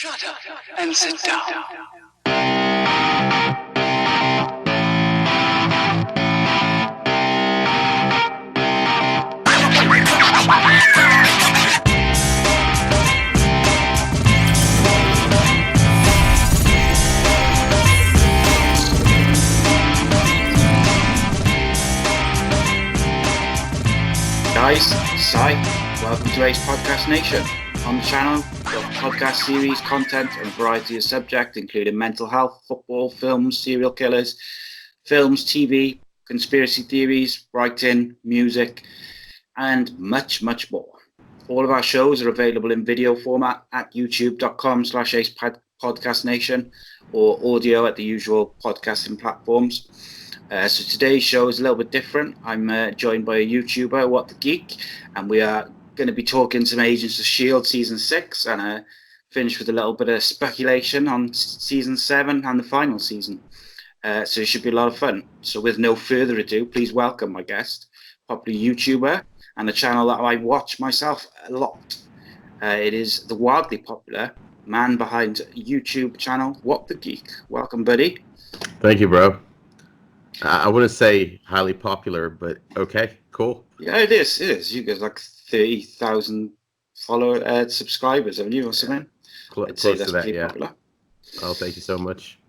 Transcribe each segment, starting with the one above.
Shut up and sit down. Guys, Sai, welcome to ACEcast Nation. On the channel, we've got podcast series, content, and a variety of subjects, including mental health, football, films, serial killers, films, TV, conspiracy theories, writing, music, and much, much more. All of our shows are available in video format at youtube.com/ACEpodcastnation or audio at the usual podcasting platforms. So today's show is a little bit different. I'm joined by a YouTuber, What The Geek, and we are going to be talking some Agents of S.H.I.E.L.D. Season 6 and finish with a little bit of speculation on Season 7 and the final season. So it should be a lot of fun. So with no further ado, please welcome my guest, popular YouTuber, and a channel that I watch myself a lot. It is the wildly popular man behind YouTube channel, What The Geek. Welcome, buddy. Thank you, bro. I wouldn't say highly popular, but okay, cool. Yeah, it is. It is. You got like 30,000 subscribers, haven't you, or something? I'd say that's pretty popular. Oh, thank you so much.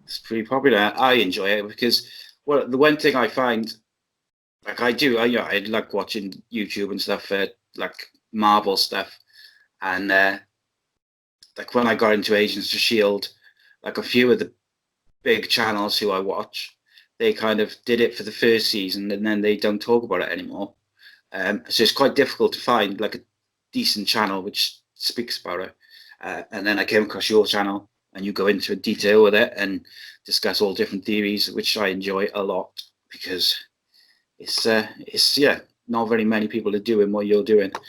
It's pretty popular. I enjoy it because, well, the one thing I find, like I like watching YouTube and stuff, like Marvel stuff, and like when I got into Agents of S.H.I.E.L.D., like a few of the big channels who I watch, they kind of did it for the first season and then they don't talk about it anymore. So it's quite difficult to find like a decent channel which speaks about it. And then I came across your channel and you go into detail with it and discuss all different theories, which I enjoy a lot because it's not very many people are doing what you're doing, and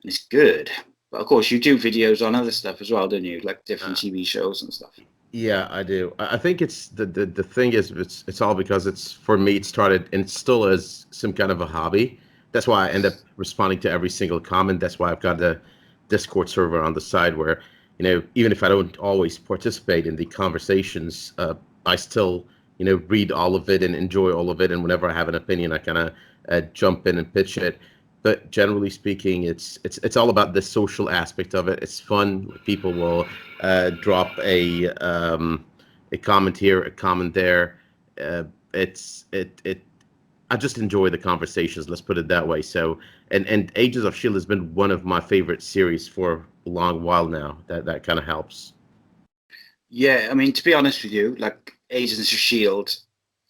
it's good. But of course, you do videos on other stuff as well, don't you? Like different TV shows and stuff. Yeah, I do. I think it's the thing is it's all because it's, for me, it started and it still is some kind of a hobby. That's why I end up responding to every single comment. That's why I've got the Discord server on the side where, even if I don't always participate in the conversations, I still, read all of it and enjoy all of it. And whenever I have an opinion, I kind of jump in and pitch it. But generally speaking, it's all about the social aspect of it. It's fun. People will drop a comment here, a comment there. I just enjoy the conversations. Let's put it that way. So, and Agents of S.H.I.E.L.D. has been one of my favorite series for a long while now. That kind of helps. Yeah, I mean, to be honest with you, like Agents of S.H.I.E.L.D.,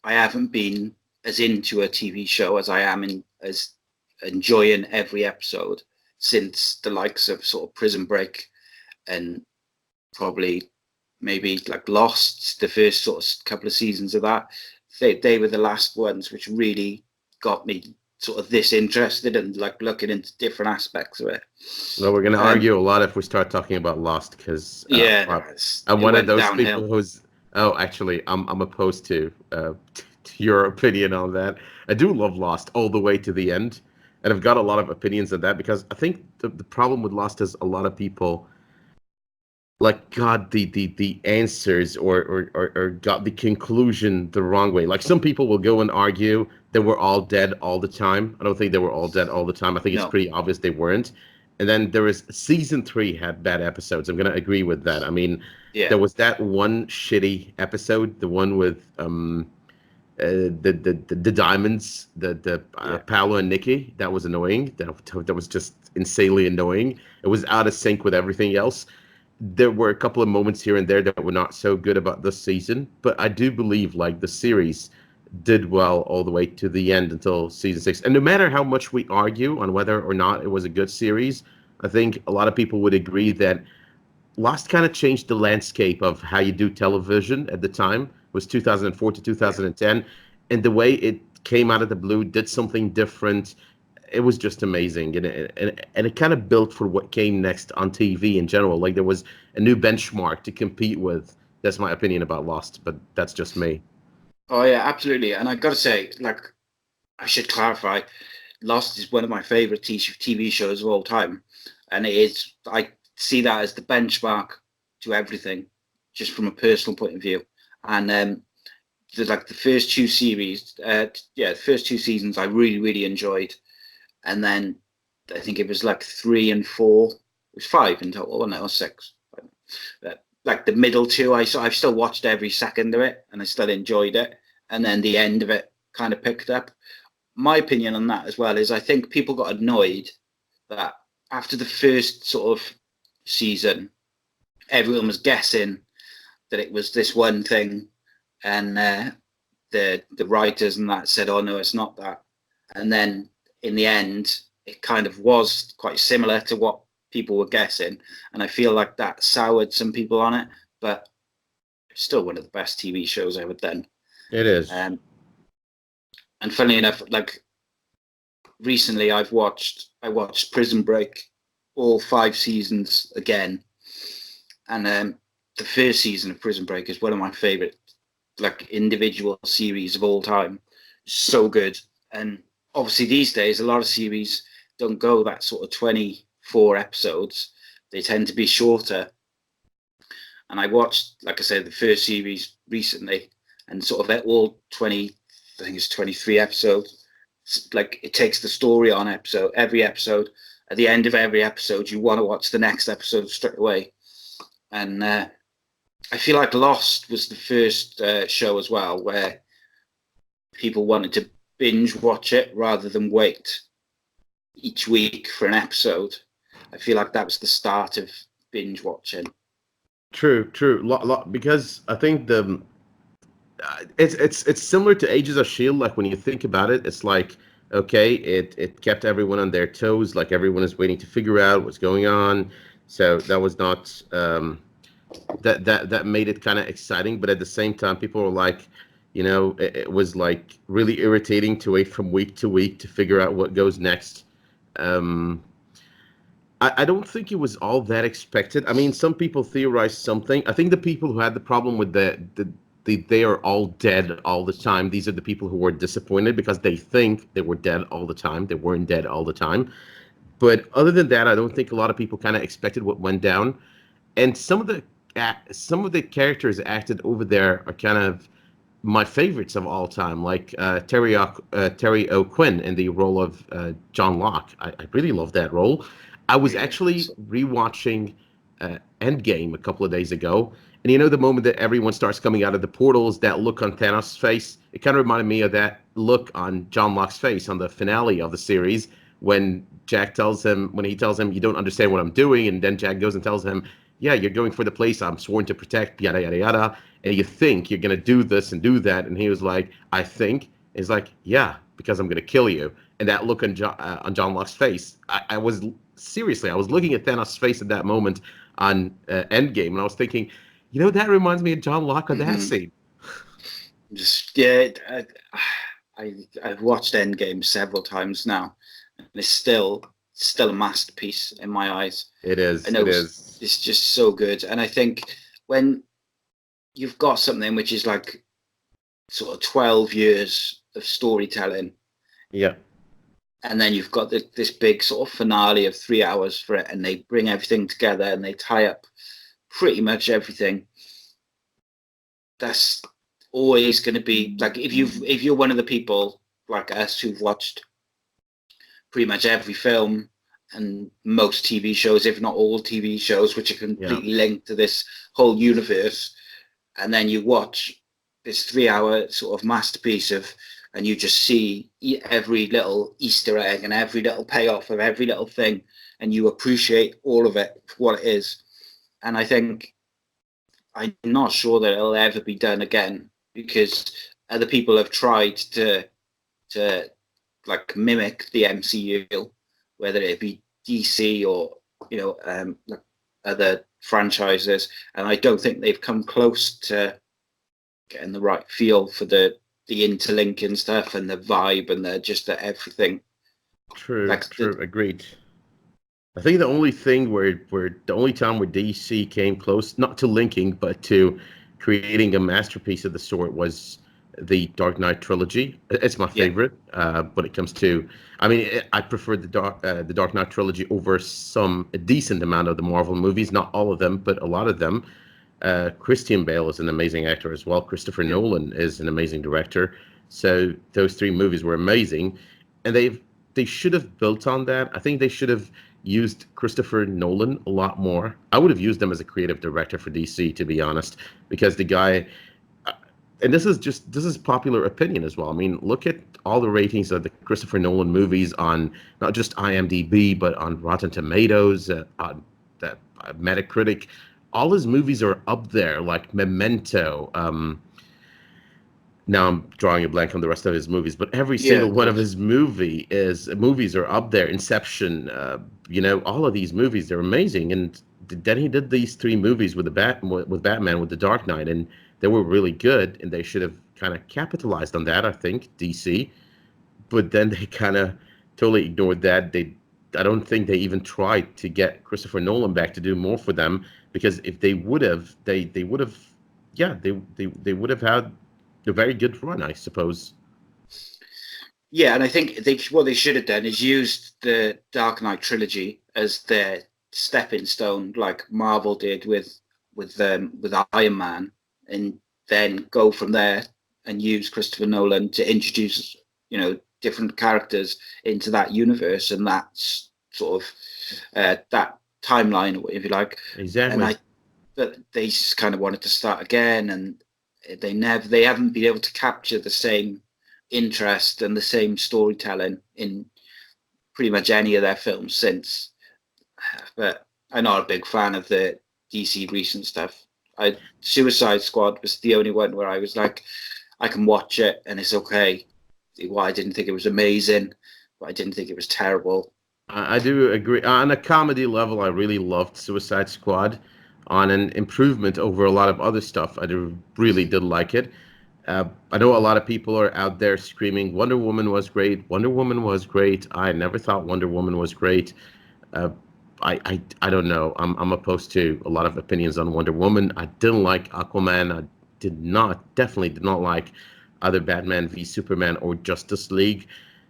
I haven't been as into a TV show as I am as enjoying every episode since the likes of sort of Prison Break and probably maybe like Lost, the first sort of couple of seasons of that. They were the last ones which really got me sort of this interested and like looking into different aspects of it. Well, we're going to argue a lot if we start talking about Lost because I'm one of those downhill people who's actually I'm opposed to your opinion on that. I do love Lost all the way to the end, and I've got a lot of opinions on that because I think the problem with Lost is a lot of people like got the answers or got the conclusion the wrong way. Like some people will go and argue that we're all dead all the time. I don't think they were all dead all the time. I think it's pretty obvious they weren't. And then there is season 3 had bad episodes. I'm going to agree with that. I mean, there was that one shitty episode, the one with the diamonds, Paolo and Nikki. That was annoying. That was just insanely annoying. It was out of sync with everything else. There were a couple of moments here and there that were not so good about this season, but I do believe like the series did well all the way to the end until season 6. And no matter how much we argue on whether or not it was a good series, I think a lot of people would agree that Lost kind of changed the landscape of how you do television at the time. It was 2004 to 2010, and the way it came out of the blue, did something different. It was just amazing, and it kind of built for what came next on TV in general. Like there was a new benchmark to compete with. That's my opinion about Lost, but that's just me. Oh yeah, absolutely. And I got to say, like, I should clarify, Lost is one of my favorite TV shows of all time, and it is. I see that as the benchmark to everything, just from a personal point of view. And the first two series, the first two seasons I really, really enjoyed. And then I think it was like 3 and 4. It was 5 in total, wasn't it? Or 6. Like the middle two, I've still watched every second of it, and I still enjoyed it. And then the end of it kind of picked up. My opinion on that as well is I think people got annoyed that after the first sort of season, everyone was guessing that it was this one thing, and the writers and that said, "Oh no, it's not that." And then in the end, it kind of was quite similar to what people were guessing, and I feel like that soured some people on it. But it's still one of the best TV shows ever done. It is. And funnily enough, like recently, I watched Prison Break, all 5 seasons again, and the first season of Prison Break is one of my favorite, like, individual series of all time. So good. And obviously these days, a lot of series don't go that sort of 24 episodes. They tend to be shorter. And I watched, like I said, the first series recently, and sort of at all 20, I think it's 23 episodes. It's like it takes the story on every episode. At the end of every episode, you want to watch the next episode straight away. And I feel like Lost was the first show as well where people wanted to binge watch it rather than wait each week for an episode. I feel like that was the start of binge watching. True. Because I think it's similar to Ages of Shield. Like when you think about it, it's like, okay, it kept everyone on their toes. Like everyone is waiting to figure out what's going on. So that was not that made it kind of exciting. But at the same time, people were like, it was like really irritating to wait from week to week to figure out what goes next. I don't think it was all that expected. I mean, some people theorized something. I think the people who had the problem with they are all dead all the time. These are the people who were disappointed because they think they were dead all the time. They weren't dead all the time. But other than that, I don't think a lot of people kind of expected what went down. And some of the characters acted over there are kind of my favorites of all time, like Terry O'Quinn in the role of John Locke. I really love that role. I was actually rewatching Endgame a couple of days ago, and the moment that everyone starts coming out of the portals, that look on Thanos' face, it kind of reminded me of that look on John Locke's face on the finale of the series when he tells him, "You don't understand what I'm doing," and then Jack goes and tells him, "Yeah, you're going for the place I'm sworn to protect, yada, yada, yada, and you think you're going to do this and do that," and he was like, "I think," and he's like, "Yeah, because I'm going to kill you," and that look on John Locke's face, I was looking at Thanos' face at that moment on Endgame, and I was thinking, that reminds me of John Locke on that scene. I've watched Endgame several times now, and it's still a masterpiece in my eyes. It is. It's just so good, and I think when you've got something which is like sort of 12 years of storytelling, yeah. And then you've got this big sort of finale of 3 hours for it, and they bring everything together and they tie up pretty much everything. That's always going to be like, if you're one of the people like us who've watched pretty much every film and most TV shows, if not all TV shows, which are completely linked to this whole universe, and then you watch this 3 hour sort of masterpiece and you just see every little Easter egg and every little payoff of every little thing, and you appreciate all of it for what it is. And I think I'm not sure that it'll ever be done again, because other people have tried to like mimic the MCU, whether it be DC or like other franchises, and I don't think they've come close to getting the right feel for the interlinking stuff and the vibe and the everything. True. Agreed. I think the only time where DC came close, not to linking, but to creating a masterpiece of the sort, was the Dark Knight trilogy. It's my favorite when it comes to. I mean, I prefer the Dark Knight trilogy over a decent amount of the Marvel movies. Not all of them, but a lot of them. Christian Bale is an amazing actor as well. Christopher Nolan is an amazing director. So those three movies were amazing, and they should have built on that. I think they should have used Christopher Nolan a lot more. I would have used him as a creative director for DC, to be honest, because the guy. And this is popular opinion as well. I mean, look at all the ratings of the Christopher Nolan movies on not just IMDb but on Rotten Tomatoes, on Metacritic. All his movies are up there, like Memento. Now I'm drawing a blank on the rest of his movies, but every single one of his movies are up there. Inception, all of these movies, they're amazing. And then he did these three movies with Batman, with the Dark Knight, and they were really good. And they should have kind of capitalized on that, I think, DC. But then they kind of totally ignored that. I don't think they even tried to get Christopher Nolan back to do more for them, because if they would have, they would have, they would have had a very good run, I suppose. Yeah, and I think what they should have done is used the Dark Knight trilogy as their stepping stone, like Marvel did with Iron Man, and then go from there and use Christopher Nolan to introduce, different characters into that universe and that sort of that timeline, if you like. Exactly. But they just kind of wanted to start again, and they haven't been able to capture the same interest and the same storytelling in pretty much any of their films since. But I'm not a big fan of the DC recent stuff. Suicide Squad was the only one where I was like, I can watch it and it's okay. Well, I didn't think it was amazing, but I didn't think it was terrible. I do agree. On a comedy level, I really loved Suicide Squad. On an improvement over a lot of other stuff, I really did like it. I know a lot of people are out there screaming, Wonder Woman was great. Wonder Woman was great. I never thought Wonder Woman was great. I don't know. I'm opposed to a lot of opinions on Wonder Woman. I didn't like Aquaman. I definitely did not like either Batman v Superman or Justice League.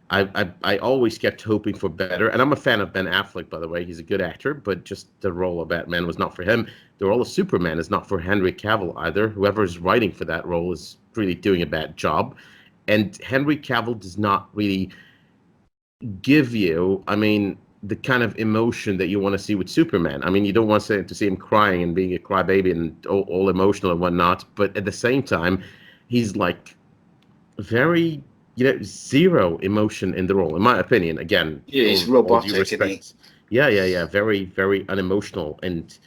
I always kept hoping for better, and I'm a fan of Ben Affleck, by the way. He's a good actor, but just the role of Batman was not for him. The role of Superman is not for Henry Cavill either. Whoever is writing for that role is really doing a bad job, and Henry Cavill does not really give you, the kind of emotion that you want to see with Superman. I mean, you don't want to see him crying and being a crybaby and all emotional and whatnot, but at the same time, he's like very, zero emotion in the role, in my opinion. Again, he's robotic, isn't he? Yeah. Very, very unemotional, and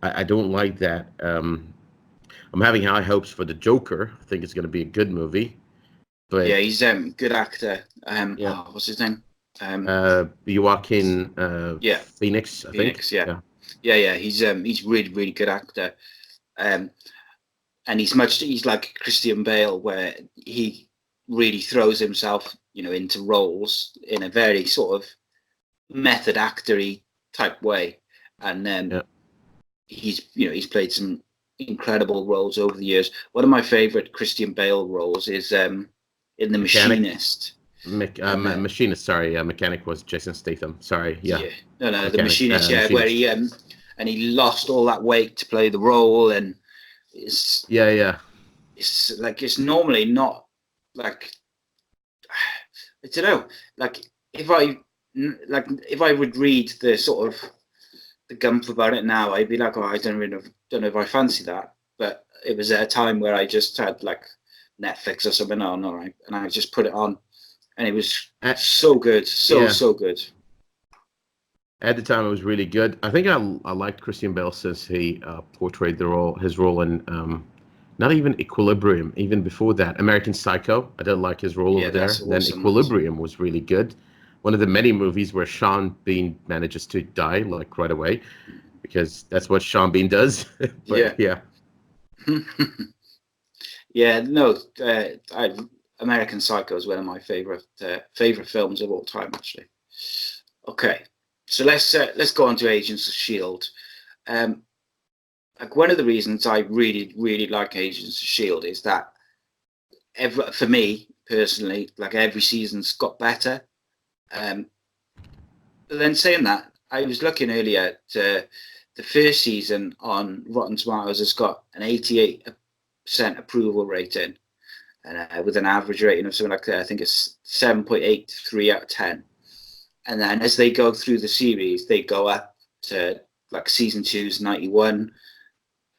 I don't like that. I'm having high hopes for the Joker. I think it's going to be a good movie. But yeah, he's good actor. What's his name? Joaquin Phoenix, I think. Yeah. He's really, really good actor. And he's like Christian Bale, where he really throws himself, into roles in a very sort of method actory type way. And he's played some incredible roles over the years. One of my favorite Christian Bale roles is in The Machinist. Machinist, sorry. Mechanic was Jason Statham. Sorry, yeah. No, Mechanic, The Machinist, Machinist. Where he and he lost all that weight to play the role, and it's It's like, it's normally not like, I don't know, like if I would read the sort of the gumph about it now, I'd be like, oh, I don't know if I fancy that. But it was at a time where I just had like Netflix or something on, and I just put it on, and it was so good, so good. At the time, it was really good. I think I liked Christian Bale since he portrayed his role in not even Equilibrium, even before that, American Psycho. I didn't like his role over there. Awesome. Then Equilibrium was really good. One of the many movies where Sean Bean manages to die like right away, because that's what Sean Bean does. But, yeah. Yeah, no, American Psycho is one of my favorite films of all time, actually. Okay, so let's go on to Agents of S.H.I.E.L.D. Like, one of the reasons I really, really like Agents of S.H.I.E.L.D. is that for me personally, like every season's got better. But then saying that, I was looking earlier at the first season on Rotten Tomatoes has got an 88% approval rating, and with an average rating of something like that, I think it's 7.83 out of 10. And then as they go through the series, they go up to like season 2's 91.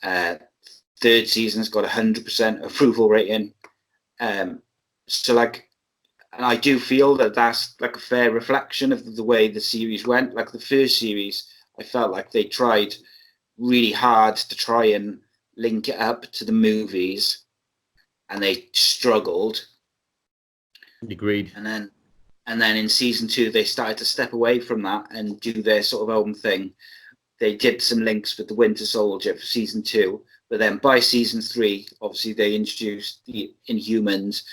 Third season's got 100% approval rating. So like, and I do feel that that's like a fair reflection of the way the series went. Like the first series, I felt like they tried really hard to try and link it up to the movies, and they struggled. Agreed. And then in season 2, they started to step away from that and do their sort of own thing. They did some links with the Winter Soldier for season 2, but then by season 3, obviously they introduced the Inhumans,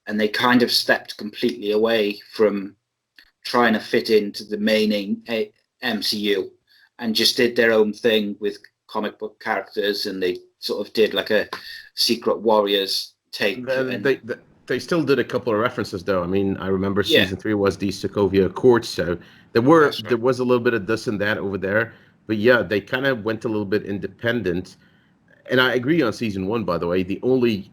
and they kind of stepped completely away from trying to fit into the main MCU and just did their own thing with comic book characters, and they sort of did like a Secret Warriors take. They still did a couple of references, though. I mean, I remember season 3 was the Sokovia Accords, so there was a little bit of this and that over there. But yeah, they kind of went a little bit independent. And I agree on season 1, by the way. The only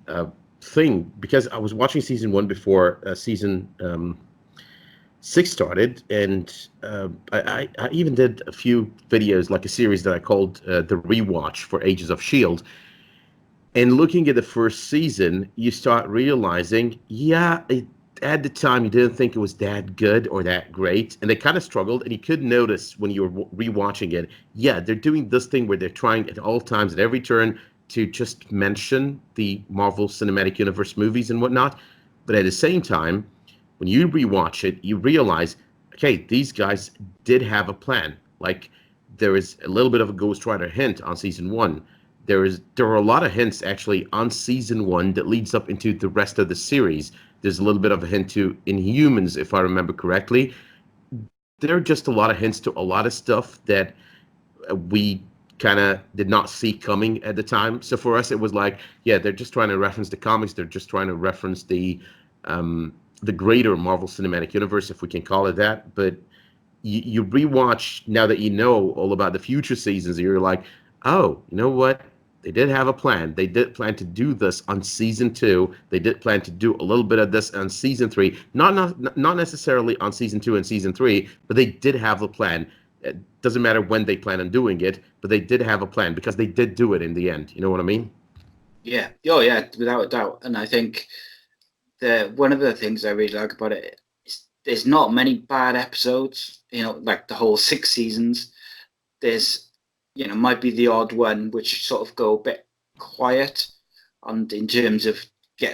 thing, because I was watching season 1 before season 6 started, and I even did a few videos, like a series that I called The Rewatch for Ages of S.H.I.E.L.D., and looking at the first season, you start realizing, at the time, you didn't think it was that good or that great. And they kind of struggled. And you could notice when you were rewatching it, they're doing this thing where they're trying at all times, at every turn, to just mention the Marvel Cinematic Universe movies and whatnot. But at the same time, when you rewatch it, you realize, okay, these guys did have a plan. Like, there is a little bit of a Ghost Rider hint on season 1. There are a lot of hints actually on season 1 that leads up into the rest of the series. There's a little bit of a hint to Inhumans, if I remember correctly. There are just a lot of hints to a lot of stuff that we kind of did not see coming at the time. So for us, it was like, they're just trying to reference the comics. They're just trying to reference the greater Marvel Cinematic Universe, if we can call it that. But you rewatch now that you know all about the future seasons, and you're like, oh, you know what? They did have a plan. They did plan to do this on season 2. They did plan to do a little bit of this on season 3. Not necessarily on season 2 and season 3, but they did have a plan. It doesn't matter when they plan on doing it, but they did have a plan because they did do it in the end. You know what I mean? Yeah. Oh, yeah, without a doubt. And I think one of the things I really like about it is there's not many bad episodes, like the whole 6 seasons. There's might be the odd one which sort of go a bit quiet in terms of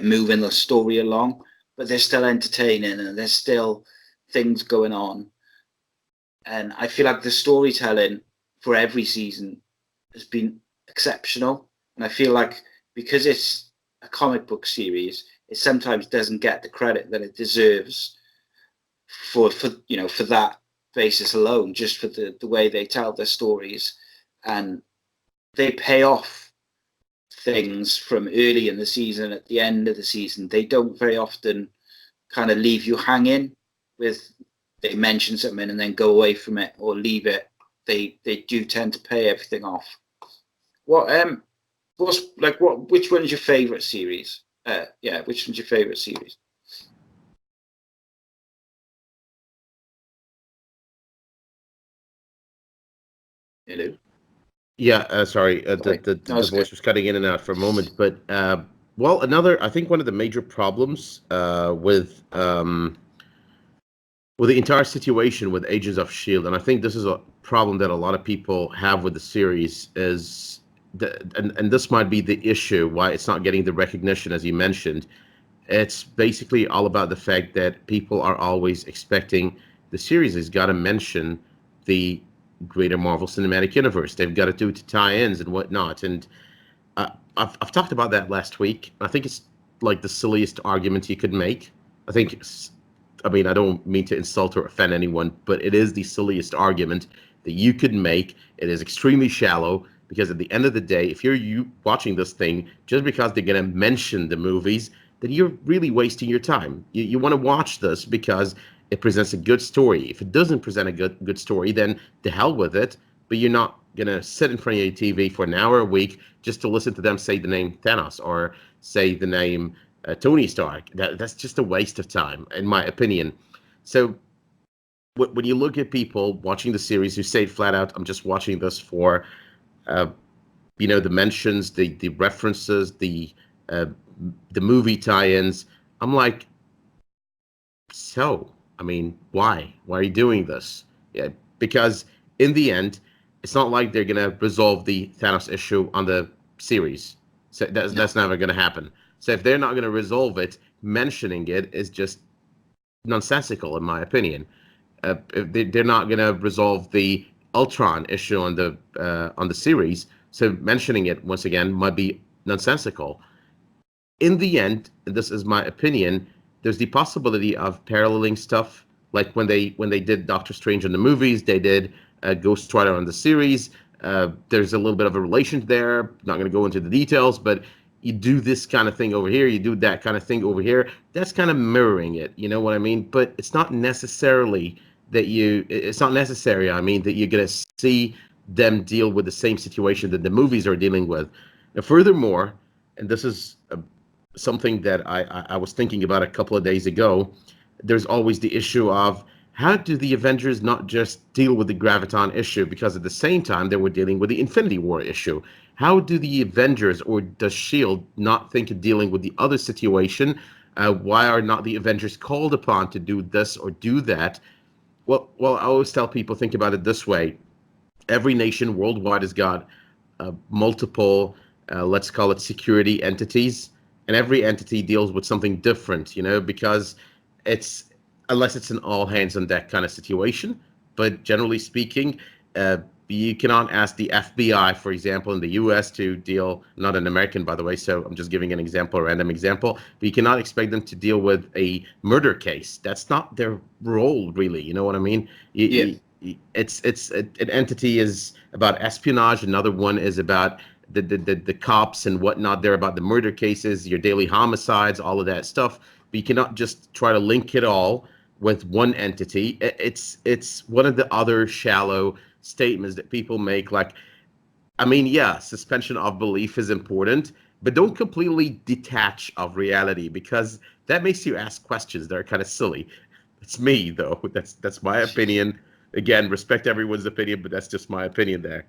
moving the story along, but they're still entertaining and there's still things going on. And I feel like the storytelling for every season has been exceptional. And I feel like because it's a comic book series, it sometimes doesn't get the credit that it deserves for that basis alone, just for the way they tell their stories. And they pay off things from early in the season at the end of the season. They don't very often kind of leave you hanging with, they mention something and then go away from it or leave it. They do tend to pay everything off. Which one is your favorite series? Which one's your favorite series? Hello? Yeah, sorry. The voice was cutting in and out for a moment. But, I think one of the major problems with the entire situation with Agents of S.H.I.E.L.D., and I think this is a problem that a lot of people have with the series, is, and this might be the issue why it's not getting the recognition, as you mentioned. It's basically all about the fact that people are always expecting the series has got to mention the greater Marvel Cinematic Universe. They've got to do it to tie-ins and whatnot. And I've talked about that last week. I think it's like the silliest argument you could make. I don't mean to insult or offend anyone, but it is the silliest argument that you could make. It is extremely shallow because at the end of the day, if you're watching this thing, just because they're going to mention the movies then you're really wasting your time. You want to watch this because it presents a good story. If it doesn't present a good story, then to hell with it. But you're not gonna sit in front of your TV for an hour a week just to listen to them say the name Thanos or say the name Tony Stark. That's just a waste of time, in my opinion. So when you look at people watching the series who say flat out, "I'm just watching this for," uh, the mentions, the references, uh, the movie tie-ins, I'm like, so, I mean, why? Why are you doing this? Yeah, because in the end, it's not like they're gonna resolve the Thanos issue on the series. So that's never gonna happen. So if they're not gonna resolve it, mentioning it is just nonsensical, in my opinion. If they're not gonna resolve the Ultron issue on the series, so mentioning it once again might be nonsensical. In the end, and this is my opinion, there's the possibility of paralleling stuff, like when they did Doctor Strange in the movies, they did Ghost Rider on the series. There's a little bit of a relation there. Not going to go into the details, but you do this kind of thing over here, you do that kind of thing over here. That's kind of mirroring it. You know what I mean? But it's not necessarily that it's not necessary. I mean, that you're going to see them deal with the same situation that the movies are dealing with. Now, furthermore, and this is something that I was thinking about a couple of days ago, there's always the issue of how do the Avengers not just deal with the Graviton issue, because at the same time they were dealing with the Infinity War issue. How do the Avengers, or does S.H.I.E.L.D. not think of dealing with the other situation? Why are not the Avengers called upon to do this or do that? Well, I always tell people, think about it this way. Every nation worldwide has got multiple, let's call it security entities, and every entity deals with something different, because it's, unless it's an all hands on deck kind of situation. But generally speaking, uh, you cannot ask the FBI, for example, in the US to deal, not an American, by the way, so I'm just giving an example, a random example, but you cannot expect them to deal with a murder case. That's not their role, really. You know what I mean? Yeah. It's an entity is about espionage, another one is about the cops and whatnot. They're about the murder cases, your daily homicides, all of that stuff. But you cannot just try to link it all with one entity. It's one of the other shallow statements that people make. Like, I mean, yeah, suspension of belief is important, but don't completely detach of reality, because that makes you ask questions that are kind of silly. It's me, though. That's my opinion. Again, respect everyone's opinion, but that's just my opinion there.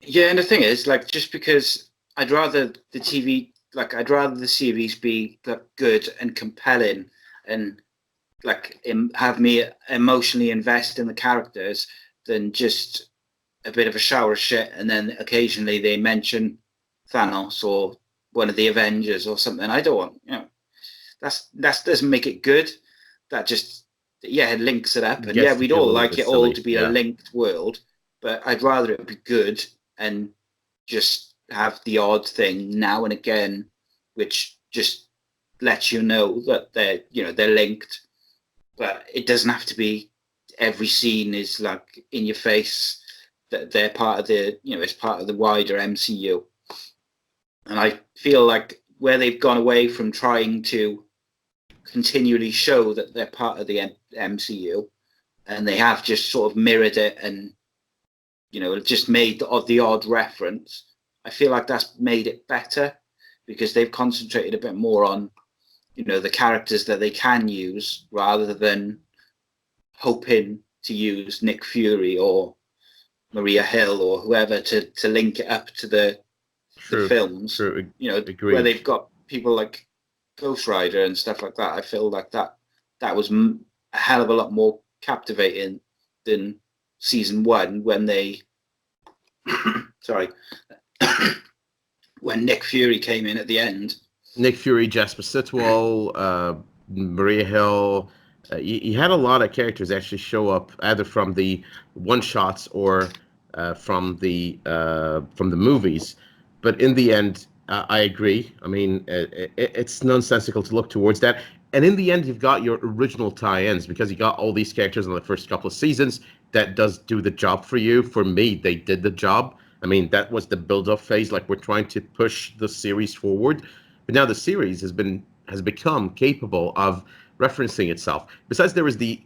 Yeah, and the thing is, like, just because I'd rather the TV, like, I'd rather the series be like good and compelling, and like have me emotionally invest in the characters, than just a bit of a shower of shit, and then occasionally they mention Thanos or one of the Avengers or something. I don't want, that doesn't make it good. That just, yeah, it links it up, and yeah, Gets to we'd feel a all little like bit it all silly. to be Yeah. a linked world, but I'd rather it be good and just have the odd thing now and again, which just lets you know that they're linked, but it doesn't have to be every scene is like in your face that they're part of it's part of the wider MCU. And I feel like where they've gone away from trying to continually show that they're part of the MCU, and they have just sort of mirrored it and just made the odd reference. I feel like that's made it better, because they've concentrated a bit more on the characters that they can use, rather than hoping to use Nick Fury or Maria Hill or whoever to link it up to the films. True. Agreed. Where they've got people like Ghost Rider and stuff like that. I feel like that was a hell of a lot more captivating than season one, when they sorry when Nick Fury came in at the end. Nick Fury, Jasper Sitwell, Maria Hill. You had a lot of characters actually show up either from the one shots or from the movies. But in the end, I agree. I mean, it's nonsensical to look towards that. And in the end, you've got your original tie-ins, because you got all these characters in the first couple of seasons. That does do the job for you. For me, they did the job. I mean, that was the build-up phase. Like, we're trying to push the series forward. But now the series has been has become capable of referencing itself. Besides, there was the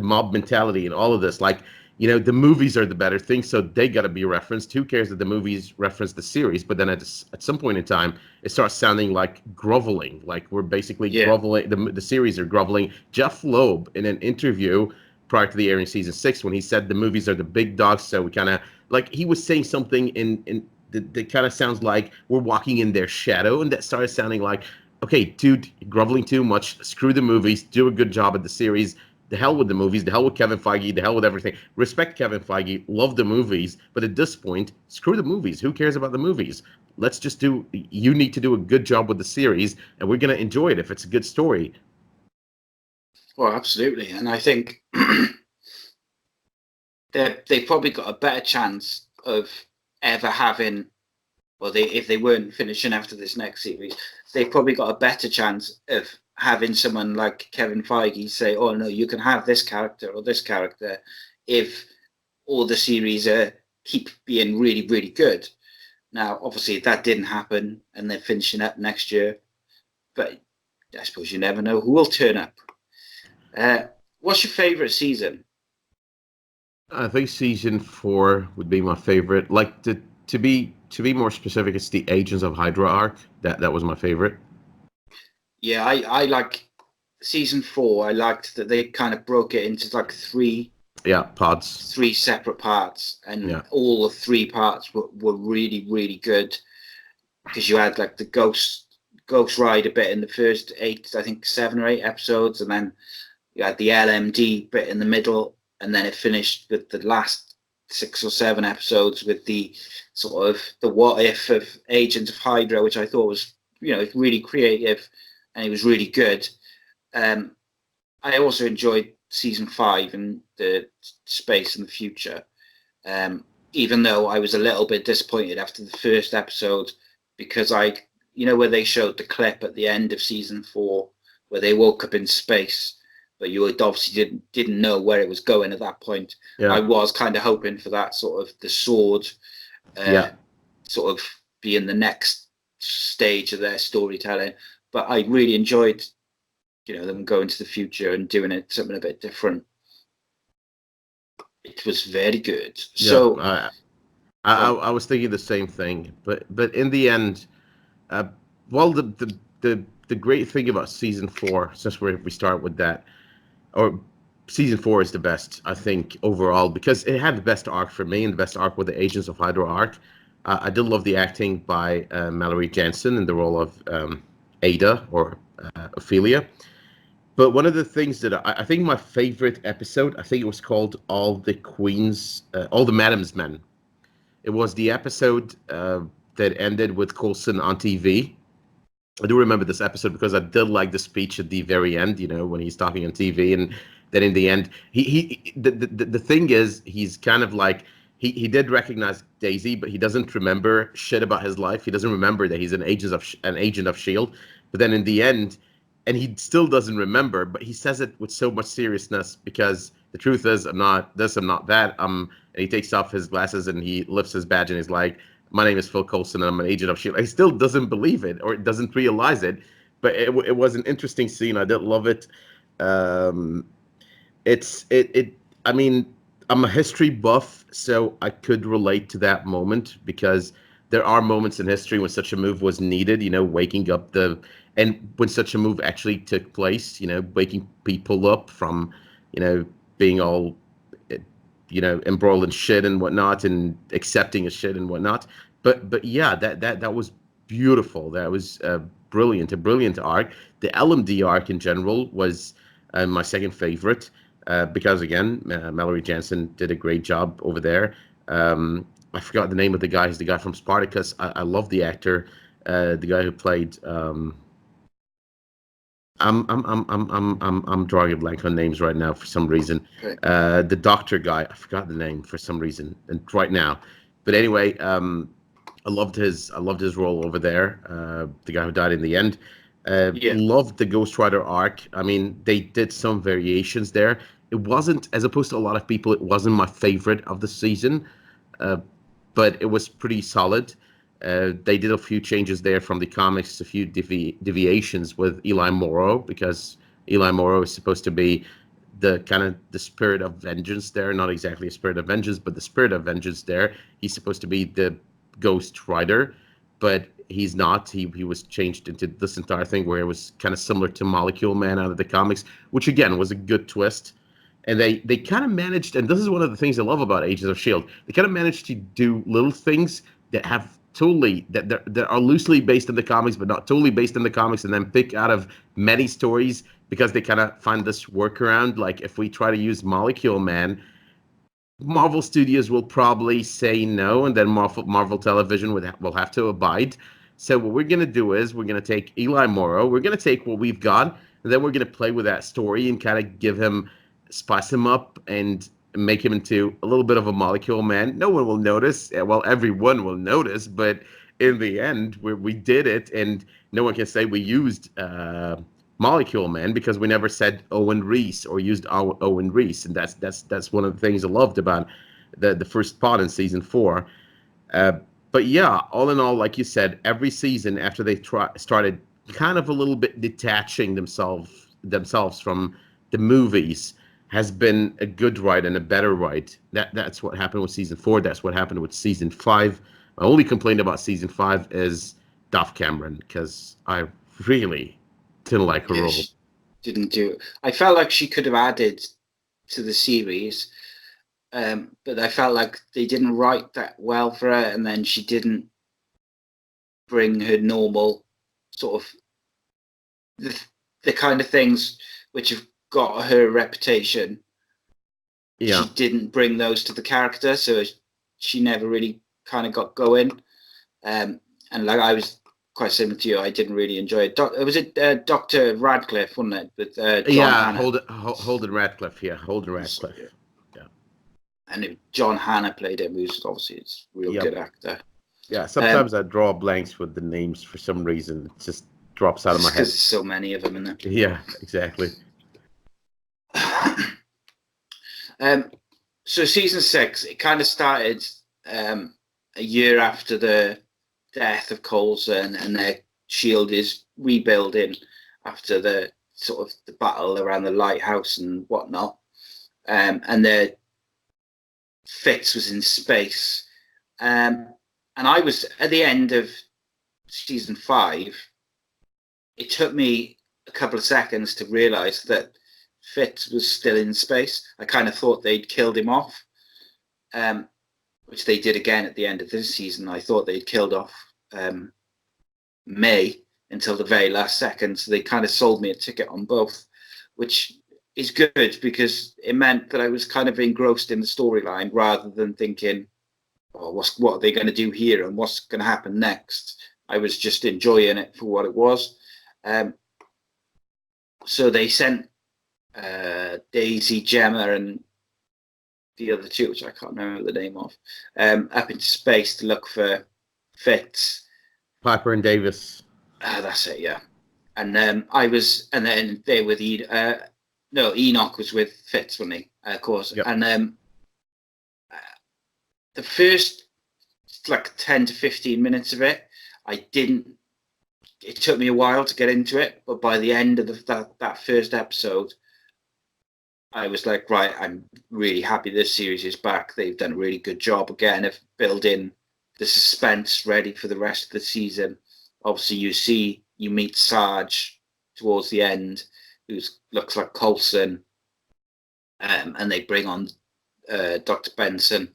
mob mentality and all of this. Like, the movies are the better thing, so they got to be referenced. Who cares that the movies reference the series? But then at some point in time, it starts sounding like groveling. Like we're basically groveling. The series are groveling. Jeff Loeb, in an interview prior to the airing season 6, when he said the movies are the big dogs, so we kind of like he was saying something in that kind of sounds like we're walking in their shadow, and that started sounding like, okay, dude, groveling too much. Screw the movies. Do a good job at the series. The hell with the movies, the hell with Kevin Feige, the hell with everything. Respect Kevin Feige, love the movies, but at this point, screw the movies. Who cares about the movies? Let's just you need to do a good job with the series, and we're going to enjoy it if it's a good story. Well, absolutely. And I think they've probably got a better chance of ever having, if they weren't finishing after this next series, they've probably got a better chance of having someone like Kevin Feige say, oh no, you can have this character or this character if all the series keep being really, really good. Now, obviously, that didn't happen, and they're finishing up next year. But I suppose you never know who will turn up. What's your favourite season? I think season 4 would be my favorite. Like to be more specific, it's the Agents of Hydra arc. That was my favorite. Yeah, I like season 4. I liked that they kind of broke it into like three pods, 3 separate parts, and all the 3 parts were really, really good, because you had like the Ghost Rider bit in the first 7 or 8 episodes, and then you had the LMD bit in the middle, and then it finished with the last 6 or 7 episodes with the sort of the what if of Agents of Hydra, which I thought was really creative, and it was really good. I also enjoyed season 5 and the space and the future, even though I was a little bit disappointed after the first episode, because where they showed the clip at the end of season 4 where they woke up in space, but you obviously didn't know where it was going at that point. I was kind of hoping for that sort of the sword sort of being the next stage of their storytelling, but I really enjoyed them going to the future and doing something a bit different. It was very good. So I was thinking the same thing, but in the end, the great thing about season 4, since we start with that, or season 4 is the best, I think, overall, because it had the best arc for me, and the best arc with the Agents of Hydra arc. I did love the acting by Mallory Jansen in the role of Ada, or Ophelia. But one of the things that I think my favorite episode, I think it was called All the Madam's Men. It was the episode that ended with Coulson on TV. I do remember this episode because I did like the speech at the very end, when he's talking on TV, and then in the end, the thing is, he's kind of like, he did recognize Daisy, but he doesn't remember shit about his life. He doesn't remember that he's an agent of S.H.I.E.L.D. But then in the end, and he still doesn't remember, but he says it with so much seriousness, because the truth is, I'm not this, I'm not that. And he takes off his glasses and he lifts his badge and he's like, my name is Phil Coulson and I'm an agent of S.H.I.E.L.D. He still doesn't believe it, or doesn't realize it, but it was an interesting scene. I did love it. I mean, I'm a history buff, so I could relate to that moment, because there are moments in history when such a move was needed, waking up and when such a move actually took place, waking people up from, being all, embroiled in shit and whatnot, and accepting a shit and whatnot. But yeah, that was beautiful. That was a brilliant arc. The LMD arc in general was my second favorite, because again, Mallory Jansen did a great job over there. I forgot the name of the guy. He's the guy from Spartacus. I love the actor, the guy who played. I'm drawing a blank on names right now for some reason. Okay. The doctor guy, I forgot the name for some reason, and right now. But anyway, I loved his role over there. The guy who died in the end. Loved the Ghost Rider arc. I mean, they did some variations there. It wasn't, as opposed to a lot of people, it wasn't my favorite of the season, but it was pretty solid. They did a few changes there from the comics, a few deviations with Eli Morrow, because Eli Morrow is supposed to be the kind of the spirit of vengeance there. Not exactly a spirit of vengeance, but the spirit of vengeance there. He's supposed to be the Ghost Rider, but he's not. He was changed into this entire thing where it was kind of similar to Molecule Man out of the comics, which again was a good twist. And they kind of managed, and this is one of the things I love about Agents of S.H.I.E.L.D., they kind of managed to do little things that have that are loosely based in the comics, but not totally based in the comics, and then pick out of many stories because they kind of find this workaround. Like if we try to use Molecule Man, Marvel Studios will probably say no, and then Marvel Television will have to abide. So what we're going to do is we're going to take Eli Morrow, we're going to take what we've got, and then we're going to play with that story and kind of spice him up and make him into a little bit of a Molecule Man. No one will notice. Well, everyone will notice, but in the end, we did it, and no one can say we used Molecule Man because we never said Owen Reese or used Owen Reese, and that's one of the things I loved about the first part in season 4. But yeah, all in all, like you said, every season after they started kind of a little bit detaching themselves from the movies has been a good ride and a better ride. That's what happened with season 4. That's what happened with season 5. My only complaint about season 5 is Dove Cameron, because I really didn't like her role. She didn't do. I felt like she could have added to the series, but I felt like they didn't write that well for her, and then she didn't bring her normal sort of the kind of things which have got her reputation. Yeah. She didn't bring those to the character, so she never really kind of got going. And like I was quite similar to you, I didn't really enjoy it. Was it Dr. Radcliffe, wasn't it? With John Hannah. Holden Radcliffe. Yeah, Holden Radcliffe. Yeah. And John Hannah played him, who's obviously a real good actor. Yeah, sometimes I draw blanks with the names for some reason. It just drops out of my head. Because there's so many of them in there. Yeah, exactly. So season 6, it kind of started a year after the death of Coulson, and their shield is rebuilding after the sort of the battle around the lighthouse and whatnot. And their Fitz was in space. And I was at the end of season 5. It took me a couple of seconds to realize that Fitz was still in space. I kind of thought they'd killed him off, which they did again at the end of this season. I thought they'd killed off May until the very last second. So they kind of sold me a ticket on both, which is good because it meant that I was kind of engrossed in the storyline rather than thinking, oh, what are they going to do here and what's going to happen next? I was just enjoying it for what it was. So they sent Daisy, Gemma, and the other two, which I can't remember the name of, up into space to look for Fitz. Piper and Davis. That's it, yeah. And then they were Enoch was with Fitz, wasn't he? Of course. Yep. And the first 10 to 15 minutes of it, it took me a while to get into it, but by the end of that first episode, I was like, right, I'm really happy this series is back. They've done a really good job again of building the suspense ready for the rest of the season. Obviously, you meet Sarge towards the end, who looks like Coulson, and they bring on Dr. Benson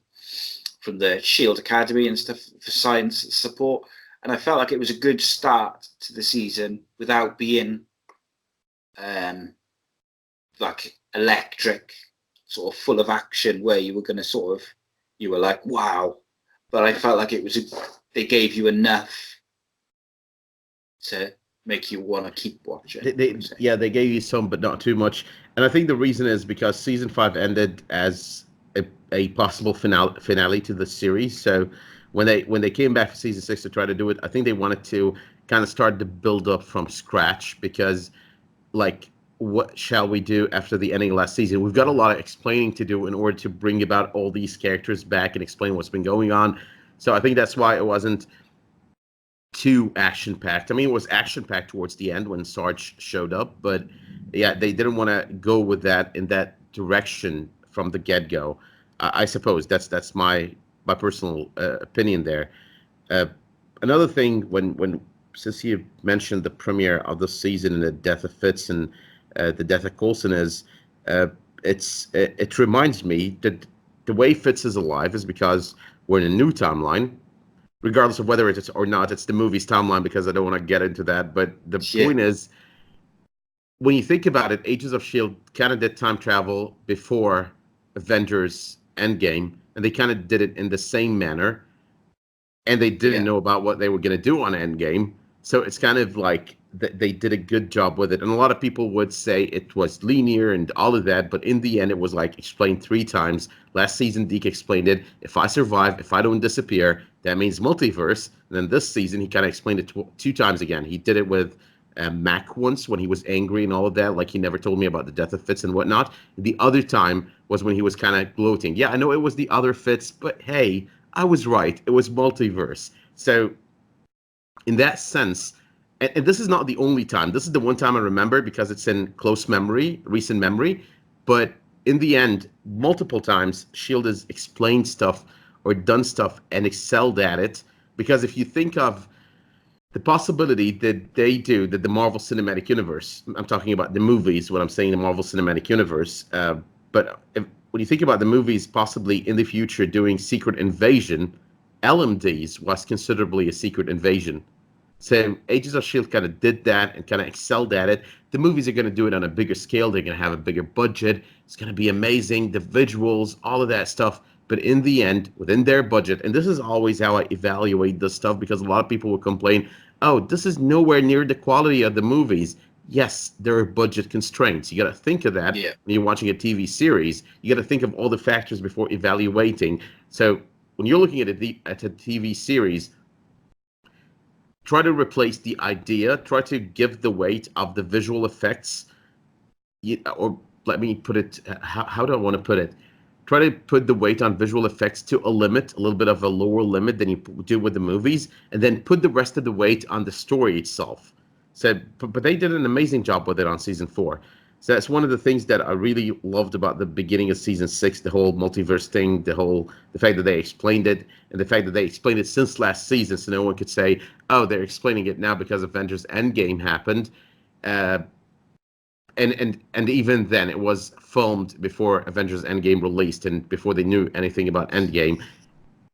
from the S.H.I.E.L.D. Academy and stuff for science support. And I felt like it was a good start to the season without being like electric, sort of full of action, where you were going to you were like, wow. But I felt like they gave you enough to make you want to keep watching. They gave you some, but not too much. And I think the reason is because season 5 ended as a possible finale to the series. So when they came back for season 6 to try to do it, I think they wanted to kind of start the build up from scratch, because like, what shall we do after the ending of last season? We've got a lot of explaining to do in order to bring about all these characters back and explain what's been going on. So I think that's why it wasn't too action packed. I mean, it was action packed towards the end when Sarge showed up, but yeah, they didn't want to go with that in that direction from the get go. I suppose that's my personal opinion there. Uh, Another thing, when since you mentioned the premiere of the season and the death of Fitz and the death of Coulson is, uh, it reminds me that the way Fitz is alive is because we're in a new timeline, regardless of whether it's or not. It's the movie's timeline because I don't want to get into that. But the Yeah. point is, when you think about it, Agents of Shield kind of did time travel before Avengers Endgame, and they kind of did it in the same manner, and they didn't know about what they were going to do on Endgame. So it's kind of like they did a good job with it. And a lot of people would say it was linear and all of that, but in the end, it was like explained 3 times. Last season, Deke explained it. If I survive, if I don't disappear, that means multiverse. And then this season, he kind of explained it 2 times again. He did it with Mac once when he was angry and all of that, like he never told me about the death of Fitz and whatnot. The other time was when he was kind of gloating. Yeah, I know it was the other Fitz, but hey, I was right. It was multiverse. So in that sense, and this is not the only time. This is the one time I remember because it's in close memory, recent memory. But in the end, multiple times, Shield has explained stuff or done stuff and excelled at it. Because if you think of the possibility that the Marvel Cinematic Universe, I'm talking about the movies when I'm saying the Marvel Cinematic Universe, when you think about the movies possibly in the future doing Secret Invasion, LMDs was considerably a secret invasion. So Agents of S.H.I.E.L.D. kind of did that and kind of excelled at it. The movies are going to do it on a bigger scale. They're going to have a bigger budget. It's going to be amazing. The visuals, all of that stuff. But in the end, within their budget, and this is always how I evaluate this stuff because a lot of people will complain, oh, this is nowhere near the quality of the movies. Yes, there are budget constraints. You got to think of that when you're watching a TV series. You got to think of all the factors before evaluating. So when you're looking at a TV series, try to replace the idea, try to give the weight of the visual effects, or let me put it, how do I want to put it? Try to put the weight on visual effects to a limit, a little bit of a lower limit than you do with the movies, and then put the rest of the weight on the story itself. So, but they did an amazing job with it on season 4. So that's one of the things that I really loved about the beginning of season 6, the whole multiverse thing, the fact that they explained it, and the fact that they explained it since last season, so no one could say, oh, they're explaining it now because Avengers Endgame happened. And even then, it was filmed before Avengers Endgame released and before they knew anything about Endgame.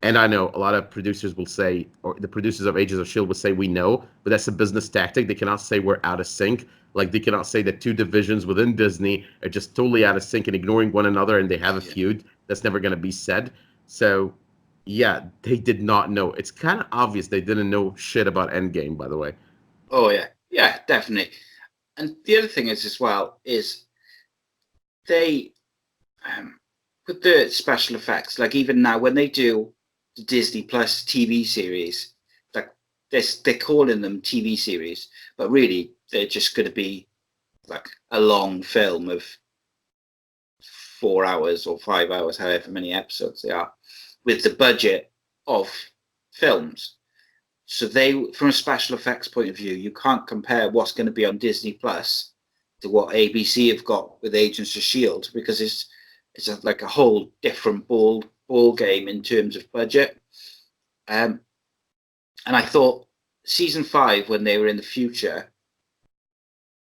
And I know a lot of producers will say, or the producers of Agents of S.H.I.E.L.D. will say, we know, but that's a business tactic. They cannot say we're out of sync. Like, they cannot say that 2 divisions within Disney are just totally out of sync and ignoring one another and they have a feud. That's never going to be said. So, yeah, they did not know. It's kind of obvious they didn't know shit about Endgame, by the way. Oh, yeah. Yeah, definitely. And the other thing is, as well, is they, with the special effects, like even now when they do the Disney Plus TV series, like they're calling them TV series, but really they're just going to be like a long film of 4 hours or 5 hours, however many episodes they are, with the budget of films. So they, from a special effects point of view, you can't compare what's going to be on Disney Plus to what ABC have got with Agents of S.H.I.E.L.D. because it's like a whole different ball game in terms of budget. And I thought season 5, when they were in the future,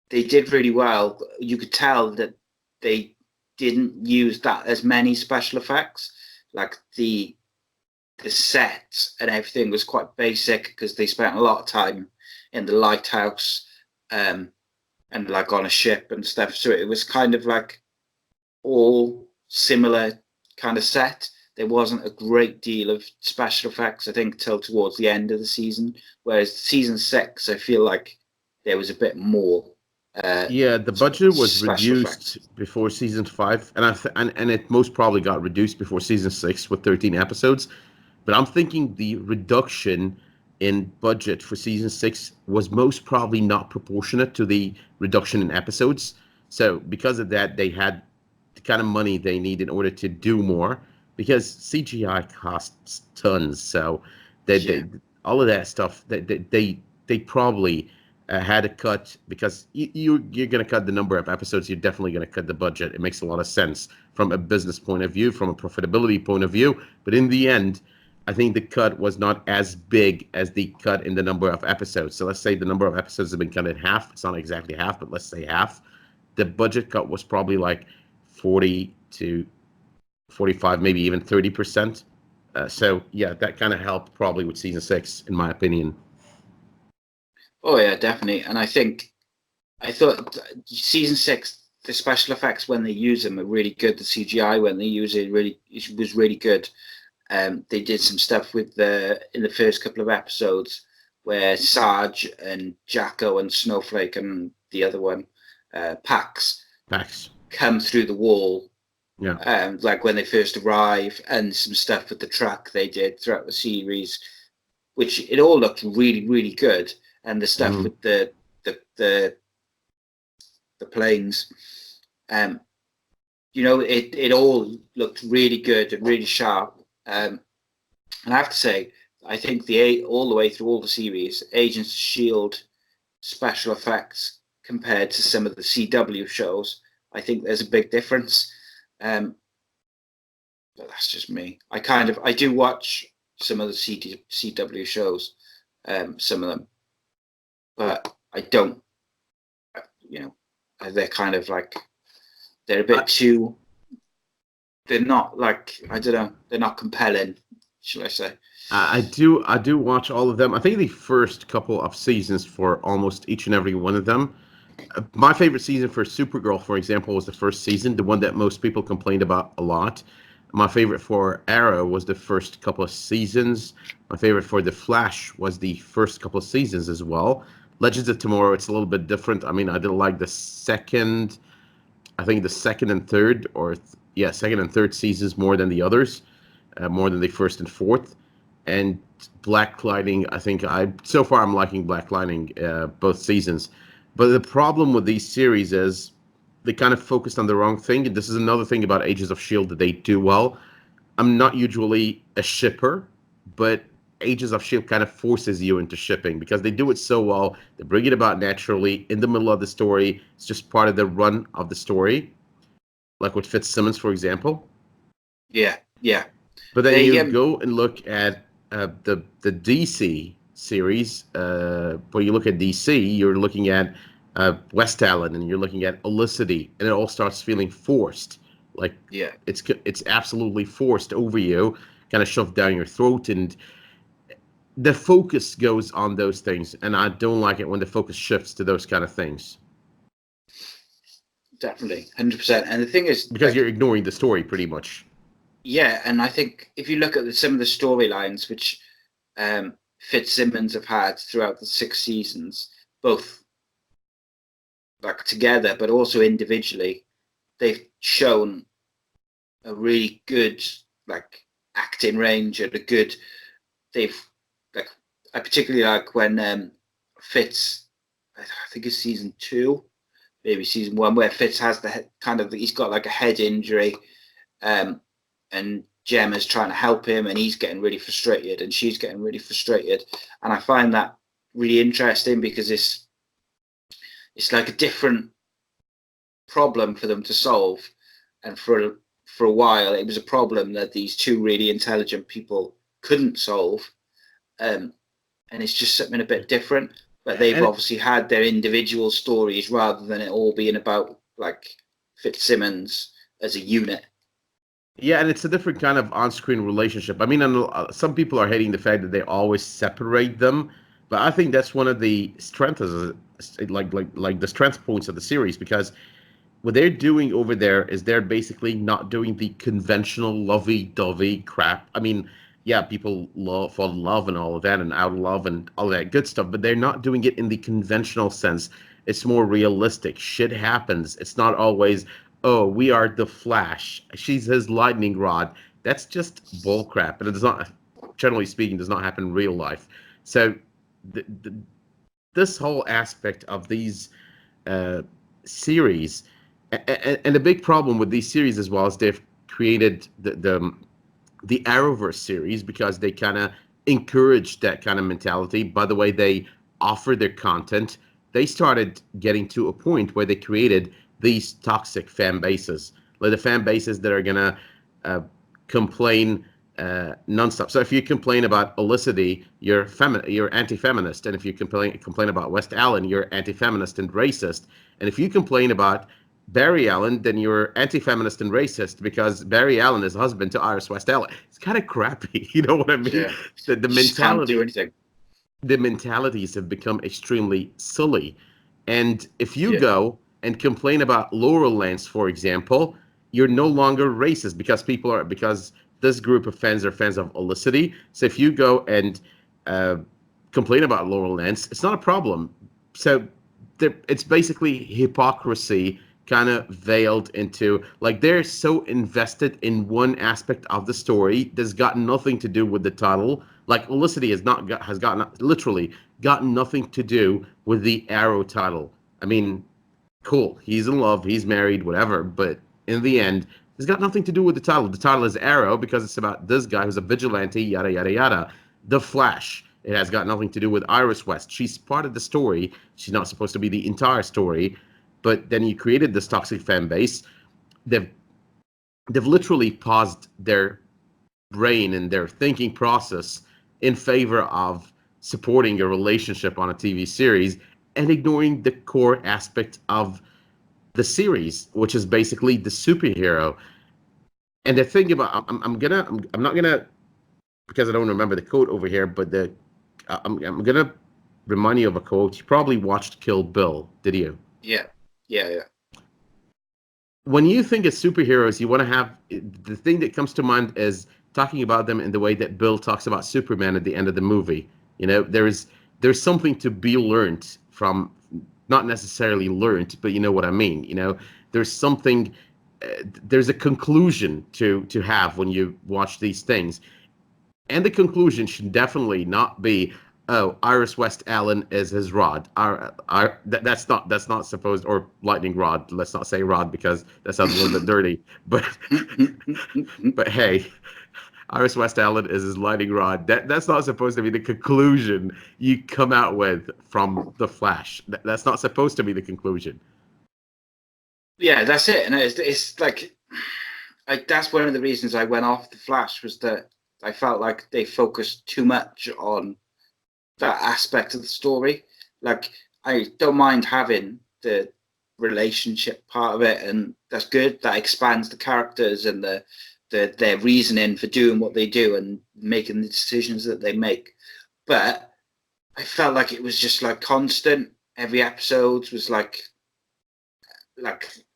they did really well. You could tell that they didn't use that as many special effects. Like the set and everything was quite basic because they spent a lot of time in the lighthouse and like on a ship and stuff. So it was kind of like all similar kind of set. There wasn't a great deal of special effects, I think, till towards the end of the season. Whereas season 6, I feel like there was a bit more. Yeah, the budget was special reduced effects. before season 5, and it most probably got reduced before season 6 with 13 episodes. But I'm thinking the reduction in budget for season 6 was most probably not proportionate to the reduction in episodes. So because of that, they had the kind of money they need in order to do more because CGI costs tons. So they all of that stuff. They probably had to cut because you're going to cut the number of episodes. You're definitely going to cut the budget. It makes a lot of sense from a business point of view, from a profitability point of view. But in the end, I think the cut was not as big as the cut in the number of episodes. So let's say the number of episodes have been cut in half. It's not exactly half, but let's say half. The budget cut was probably like 40 to 45, maybe even 30%. So yeah, that kind of helped probably with season 6, in my opinion. Oh yeah, definitely. And I thought season 6, the special effects when they use them are really good. The CGI when they use it was really good. They did some stuff with in the first couple of episodes where Sarge and Jacko and Snowflake and the other one, Pax, come through the wall. Yeah. Like when they first arrive, and some stuff with the truck they did throughout the series, which it all looked really, really good. And the stuff with the planes, it all looked really good and really sharp. And I have to say, I think all the way through all the series, Agents of S.H.I.E.L.D. special effects compared to some of the CW shows, I think there's a big difference. But that's just me. I do watch some of the CW shows, some of them, but I don't. They're kind of like they're a bit too. They're not like, I don't know. They're not compelling, shall I say? I do watch all of them. I think the first couple of seasons for almost each and every one of them. My favorite season for Supergirl, for example, was the first season, the one that most people complained about a lot. My favorite for Arrow was the first couple of seasons. My favorite for The Flash was the first couple of seasons as well. Legends of Tomorrow, it's a little bit different. I mean, I didn't like the second and third, second and third seasons more than the others, more than the first and fourth. And Black Lightning, so far I'm liking Black Lightning both seasons. But the problem with these series is they kind of focused on the wrong thing. And this is another thing about Agents of S.H.I.E.L.D. that they do well. I'm not usually a shipper, but Agents of S.H.I.E.L.D. kind of forces you into shipping because they do it so well. They bring it about naturally in the middle of the story. It's just part of the run of the story, like with Fitzsimmons, for example. Yeah. But then you go and look at the DC series. When you look at DC, you're looking at West Allen and you're looking at Olicity, and it all starts feeling forced. Like it's absolutely forced over you, kind of shoved down your throat, and the focus goes on those things, and I don't like it when the focus shifts to those kind of things. Definitely, 100%. And the thing is, because you're ignoring the story pretty much. Yeah, and I think if you look at some of the storylines which Fitzsimmons have had throughout the 6 seasons, both like together but also individually, they've shown a really good like acting range and I particularly like when Fitz, I think it's season 2, maybe season 1, where Fitz has he's got like a head injury, and Gemma's trying to help him, and he's getting really frustrated, and she's getting really frustrated, and I find that really interesting because it's like a different problem for them to solve, and for a while it was a problem that these two really intelligent people couldn't solve, and it's just something a bit different. But they've obviously had their individual stories rather than it all being about like Fitzsimmons as a unit. Yeah, and it's a different kind of on-screen relationship. I mean, some people are hating the fact that they always separate them, but I think that's one of the strengths, like the strength points of the series, because what they're doing over there is they're basically not doing the conventional lovey-dovey crap. I mean, yeah, people fall in love and all of that, and out of love and all that good stuff, but they're not doing it in the conventional sense. It's more realistic. Shit happens. It's not always, oh, we are the Flash, she's his lightning rod. That's just bull crap, and it does not, generally speaking, does not happen in real life. So this whole aspect of these series, and the big problem with these series as well is they've created the Arrowverse series because they kind of encouraged that kind of mentality by the way they offer their content. They started getting to a point where they created these toxic fan bases, like the fan bases that are gonna complain nonstop. So if you complain about Olicity, you're anti-feminist, and if you complain about West Allen, you're anti-feminist and racist, and if you complain about Barry Allen, then you're anti-feminist and racist because Barry Allen is husband to Iris West Allen. It's kind of crappy, you know what I mean? Yeah. The You just can't do mentality, anything. the mentalities have become extremely silly. And if you Yeah. go and complain about Laurel Lance, for example, you're no longer racist because this group of fans are fans of Olicity. So if you go and uh, complain about Laurel Lance, it's not a problem. So it's basically hypocrisy kind of veiled into, like, they're so invested in one aspect of the story that's got nothing to do with the title. Like Olicity has gotten literally got nothing to do with the Arrow title. I mean, cool, he's in love, he's married, whatever, but in the end, it's got nothing to do with the title. The title is Arrow because it's about this guy who's a vigilante, yada yada yada. The Flash. It has got nothing to do with Iris West. She's part of the story. She's not supposed to be the entire story. But then you created this toxic fan base. They've they've literally paused their brain and their thinking process in favor of supporting a relationship on a TV series and ignoring the core aspect of the series, which is basically the superhero. And the thing about I'm not gonna, because I don't remember the quote over here, but I'm gonna remind you of a quote. You probably watched Kill Bill, did you? Yeah. When you think of superheroes, you want to have the thing that comes to mind is talking about them in the way that Bill talks about Superman at the end of the movie. You know, there's something to be learned from, not necessarily learned, but you know what I mean. You know, there's something, there's a conclusion to have when you watch these things, and the conclusion should definitely not be, oh, Iris West Allen is his rod. That's not supposed, or lightning rod. Let's not say rod because that sounds a little bit dirty. But but hey, Iris West Allen is his lightning rod. That's not supposed to be the conclusion you come out with from the Flash. That's not supposed to be the conclusion. Yeah, that's it. And it's like that's one of the reasons I went off the Flash, was that I felt like they focused too much on that aspect of the story. Like, I don't mind having the relationship part of it, and that's good. That expands the characters and their reasoning for doing what they do and making the decisions that they make. But I felt like it was just like constant. Every episode was like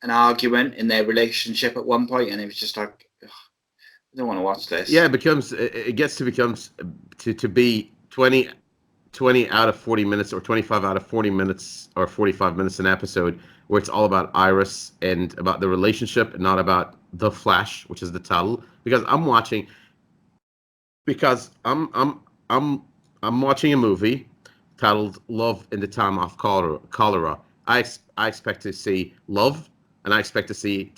an argument in their relationship at one point, and it was just like, ugh, I don't want to watch this. Yeah, it gets to becomes to be 20 out of 40 minutes or 25 out of 40 minutes or 45 minutes an episode where it's all about Iris and about the relationship and not about the Flash, which is the title. Because I'm watching I'm watching a movie titled Love in the Time of Cholera. I expect to see love, and I expect to see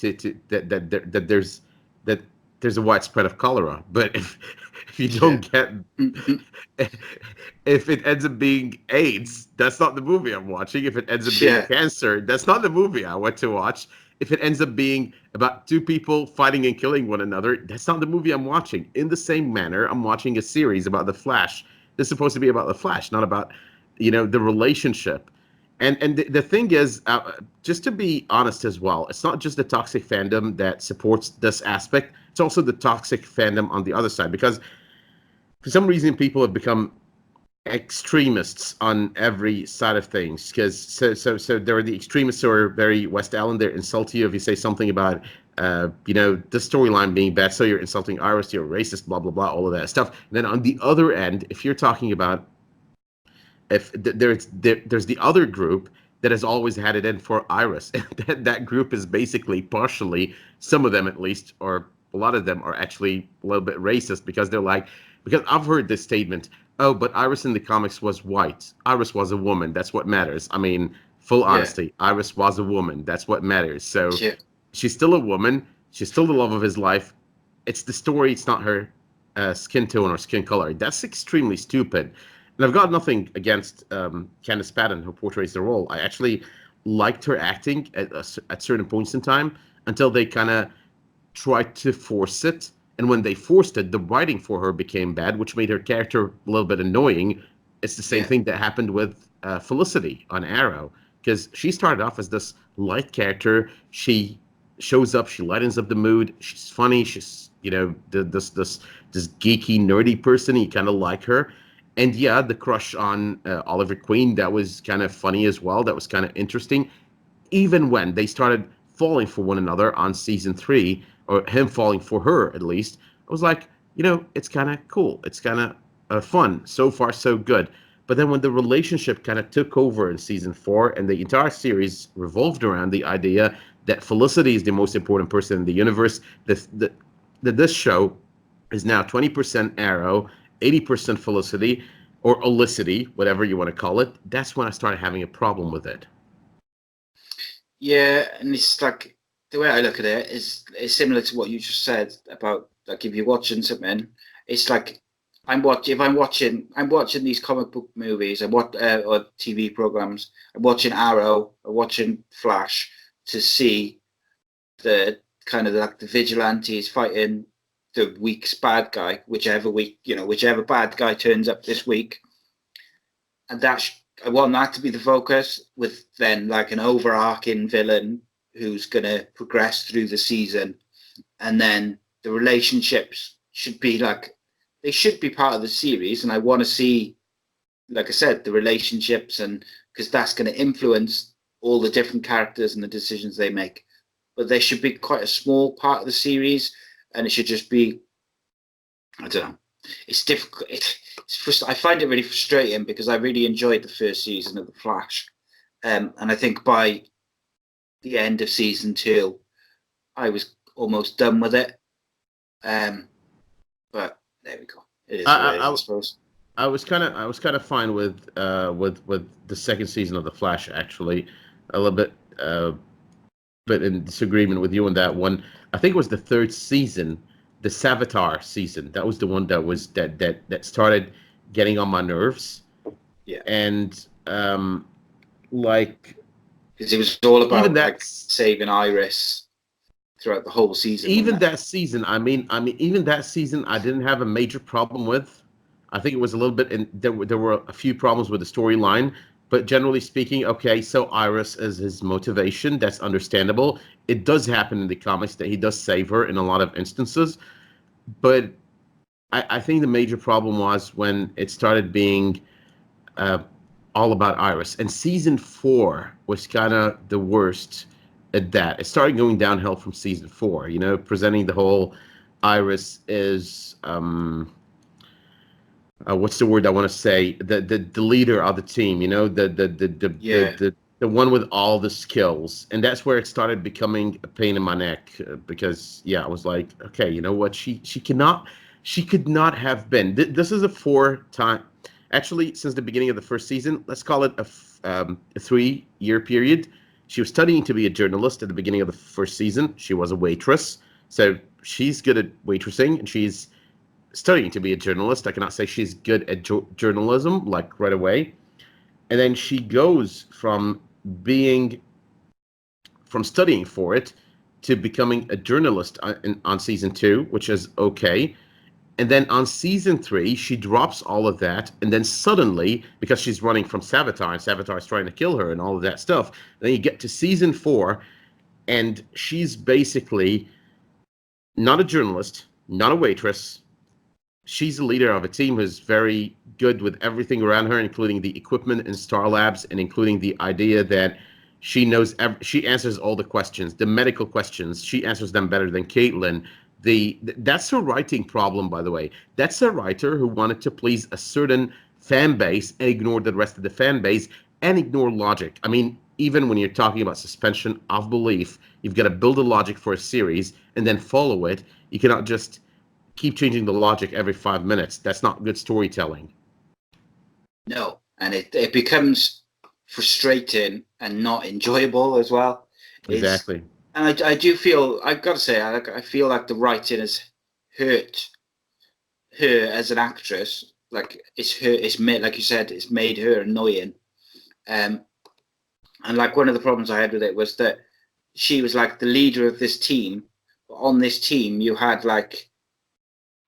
that there's a widespread of cholera. But if you don't get, if it ends up being AIDS, that's not the movie I'm watching. If it ends up being cancer, that's not the movie I want to watch. If it ends up being about two people fighting and killing one another, that's not the movie I'm watching. In the same manner, I'm watching a series about the Flash. It's supposed to be about the Flash, not about, the relationship. And the thing is, just to be honest as well, it's not just the toxic fandom that supports this aspect. It's also the toxic fandom on the other side, because for some reason people have become extremists on every side of things. Because so there are the extremists who are very West Allen. They insult you if you say something about the storyline being bad. So you're insulting Iris, you're racist, blah blah blah, all of that stuff. And then on the other end, if you're talking about, if there's the other group that has always had it in for Iris, that group is basically partially, some of them at least, or a lot of them are actually a little bit racist, because they're like, because I've heard this statement, oh, but Iris in the comics was white. Iris was a woman. That's what matters. I mean, full honesty, Iris was a woman. That's what matters. So she's still a woman. She's still the love of his life. It's the story. It's not her. skin tone or skin color. That's extremely stupid. And I've got nothing against Candice Patton, who portrays the role. I actually liked her acting at certain points in time until they kind of tried to force it. And when they forced it, the writing for her became bad, which made her character a little bit annoying. It's the same thing that happened with Felicity on Arrow, because she started off as this light character. She shows up, she lightens up the mood. She's funny. She's this geeky, nerdy person. You kind of like her. And yeah, the crush on Oliver Queen, that was kind of funny as well. That was kind of interesting. Even when they started falling for one another on season 3, or him falling for her at least, I was like, it's kind of cool. It's kind of fun. So far, so good. But then when the relationship kind of took over in season 4, and the entire series revolved around the idea that Felicity is the most important person in the universe, that this show is now 20% Arrow, 80% Felicity, or Olicity, whatever you want to call it, that's when I started having a problem with it. Yeah, and it's like, the way I look at it is similar to what you just said about, like, if you're watching something, it's like I'm watching these comic book movies, or TV programs. I'm watching Arrow, or watching Flash to see the kind of like the vigilantes fighting the week's bad guy, whichever bad guy turns up this week, and I want that to be the focus, with then like an overarching villain who's going to progress through the season, and then the relationships should be like, they should be part of the series, and I want to see, like I said, the relationships, and because that's going to influence all the different characters and the decisions they make. But they should be quite a small part of the series, and it should just be, I don't know. It's difficult. I find it really frustrating because I really enjoyed the first season of The Flash, and I think by the end of season 2, I was almost done with it. But there we go. It is what it is, I suppose. I was kind of fine with the second season of The Flash, actually, a little bit, but in disagreement with you on that one. I think it was the third season, the Savitar season. That was the one that started getting on my nerves. Yeah. And like, because it was all about like saving Iris throughout the whole season. Even that season, I mean, even that season, I didn't have a major problem with. I think it was a little bit, and there were a few problems with the storyline, but generally speaking, okay, so Iris is his motivation. That's understandable. It does happen in the comics that he does save her in a lot of instances, but I think the major problem was when it started being all about Iris, and season 4 was kind of the worst at that. It started going downhill from season 4, presenting the whole Iris is what's the word I want to say? The leader of the team, the one with all the skills. And that's where it started becoming a pain in my neck, because I was like, okay, you know what? She could not have been. This is a 4-time, actually, since the beginning of the first season. Let's call it a 3-year period. She was studying to be a journalist at the beginning of the first season. She was a waitress, so she's good at waitressing, and she's studying to be a journalist. I cannot say she's good at journalism, like, right away. And then she goes from studying for it to becoming a journalist on season 2, which is okay. And then on season 3, she drops all of that, and then suddenly, because she's running from Savitar, and Savitar is trying to kill her and all of that stuff, then you get to season 4, and she's basically not a journalist, not a waitress. She's the leader of a team who's very good with everything around her, including the equipment in Star Labs, and including the idea that she knows, she answers all the questions, the medical questions. She answers them better than Caitlin. That's a writing problem, by the way. That's a writer who wanted to please a certain fan base and ignore the rest of the fan base and ignore logic. I mean, even when you're talking about suspension of belief, you've got to build a logic for a series and then follow it. You cannot just keep changing the logic every 5 minutes. That's not good storytelling. No, and it becomes frustrating and not enjoyable as well. Exactly. And I do feel, I've got to say, I feel like the writing has hurt her as an actress, like it's made, like you said, it's made her annoying. And like one of the problems I had with it was that she was like the leader of this team. But on this team, you had like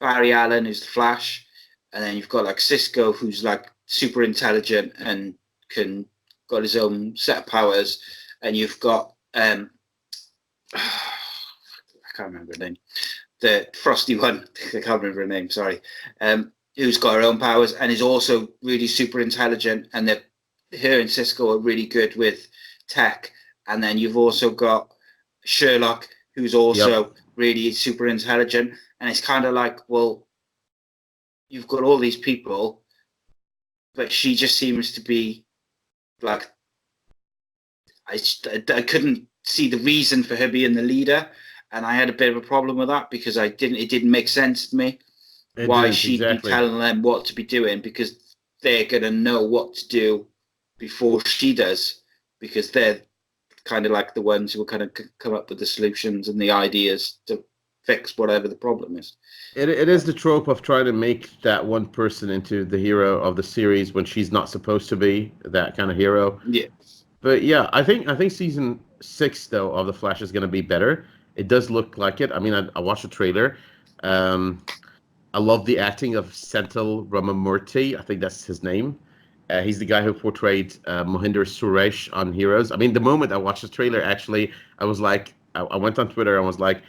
Barry Allen, who's the Flash, and then you've got like Cisco, who's like super intelligent and got his own set of powers, and you've got I can't remember her name, the frosty one. I can't remember her name. Sorry, who's got her own powers and is also really super intelligent, and that her and Cisco are really good with tech. And then you've also got Sherlock, who's also really super intelligent. And it's kind of like, well, you've got all these people, but she just seems to be like, I couldn't see the reason for her being the leader. And I had a bit of a problem with that because it didn't make sense to me why she'd be telling them what to be doing, because they're going to know what to do before she does, because they're kind of like the ones who will kind of come up with the solutions and the ideas to fix whatever the problem is. It is the trope of trying to make that one person into the hero of the series when she's not supposed to be that kind of hero. Yeah. But yeah, I think season 6 though of The Flash is going to be better. It does look like it. I mean, I watched the trailer. I love the acting of Senthil Ramamurthy. I think that's his name. He's the guy who portrayed Mohinder Suresh on Heroes. I mean, the moment I watched the trailer, actually, I was like, I went on Twitter and was like,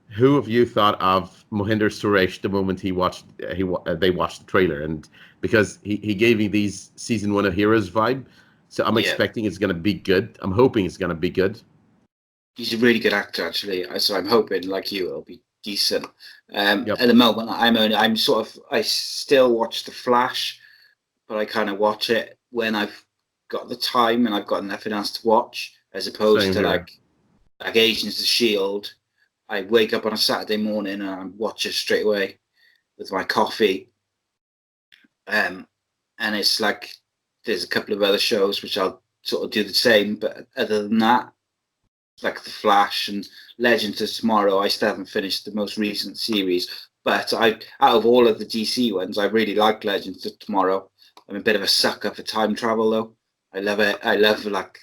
who of you thought of Mohinder Suresh the moment they watched the trailer? And because he gave me these season 1 of Heroes vibe, so I'm expecting it's going to be good. I'm hoping it's going to be good. He's a really good actor, actually. So I'm hoping, like you, it'll be decent. At the moment, I still watch The Flash, but I kind of watch it when I've got the time and I've got nothing else to watch, as opposed to like Agents of S.H.I.E.L.D. I wake up on a Saturday morning and I watch it straight away with my coffee. And it's like there's a couple of other shows which I'll sort of do the same, but other than that, like The Flash and Legends of Tomorrow, I still haven't finished the most recent series. But out of all of the DC ones, I really like Legends of Tomorrow. I'm a bit of a sucker for time travel, though. I love it. I love like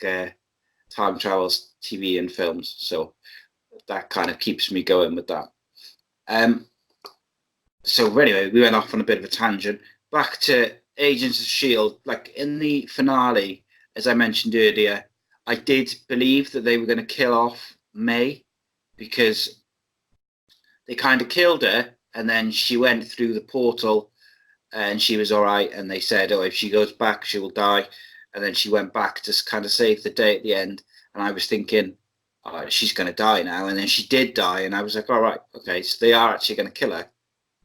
time travels, TV and films. So that kind of keeps me going with that. So anyway, we went off on a bit of a tangent. Back to Agents of S.H.I.E.L.D. Like in the finale, as I mentioned earlier, I did believe that they were going to kill off May, because they kind of killed her and then she went through the portal and she was all right. And they said, oh, if she goes back, she will die. And then she went back to kind of save the day at the end. And I was thinking, oh, she's going to die now. And then she did die. And I was like, all right, okay, so they are actually going to kill her.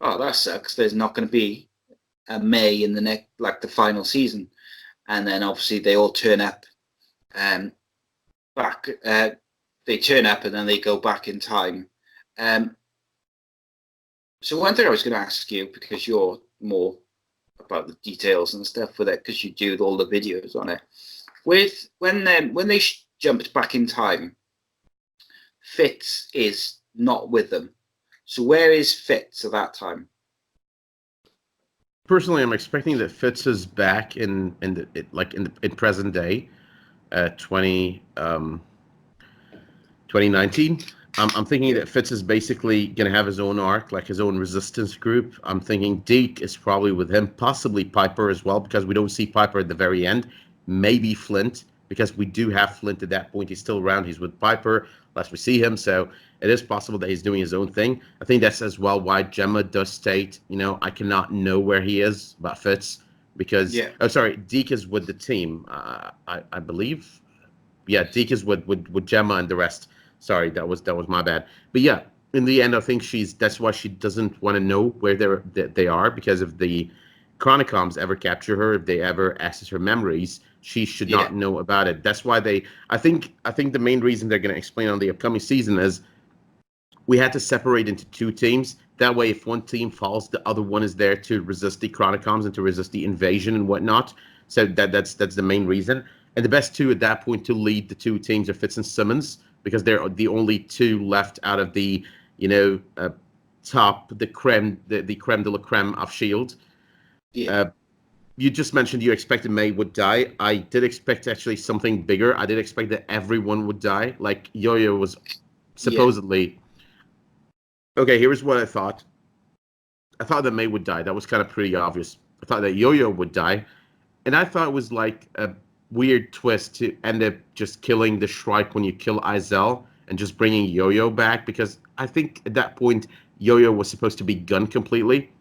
Oh, that sucks. There's not going to be a May in the next, like the final season. And then obviously they all turn up back. They turn up and then they go back in time. So one thing I was going to ask you, because you're more about the details and stuff with it, because you do all the videos on it. With when they jumped back in time, Fitz is not with them. So where is Fitz at that time? Personally, I'm expecting that Fitz is back in present day, 2019. I'm thinking that Fitz is basically going to have his own arc, like his own resistance group. I'm thinking Deke is probably with him, possibly Piper as well, because we don't see Piper at the very end. Maybe Flint, because we do have Flint at that point. He's still around. He's with Piper, unless we see him. So it is possible that he's doing his own thing. I think that's as well why Gemma does state, I cannot know where he is about Fitz, because Deke is with the team. I believe. Yeah, Deke is with Gemma and the rest. Sorry, that was my bad. But yeah, in the end, I think that's why she doesn't want to know where they are, because if the Chronicoms ever capture her, if they ever access her memories, she should not know about it. That's why I think the main reason they're going to explain on the upcoming season is we had to separate into 2 teams. That way, if one team falls, the other one is there to resist the Chronicoms and to resist the invasion and whatnot. So that's the main reason. And the best 2 at that point to lead the 2 teams are Fitz and Simmons, because they're the only 2 left out of the, top, the creme de la creme of Shield. Yeah. You just mentioned you expected May would die. I did expect actually something bigger. I did expect that everyone would die. Like Yo-Yo was supposedly. Okay, here's what I thought. I thought that May would die. That was kind of pretty obvious. I thought that Yo-Yo would die, and I thought it was like a weird twist to end up just killing the Shrike when you kill Izel and just bringing Yo-Yo back, because I think at that point Yo-Yo was supposed to be gone completely,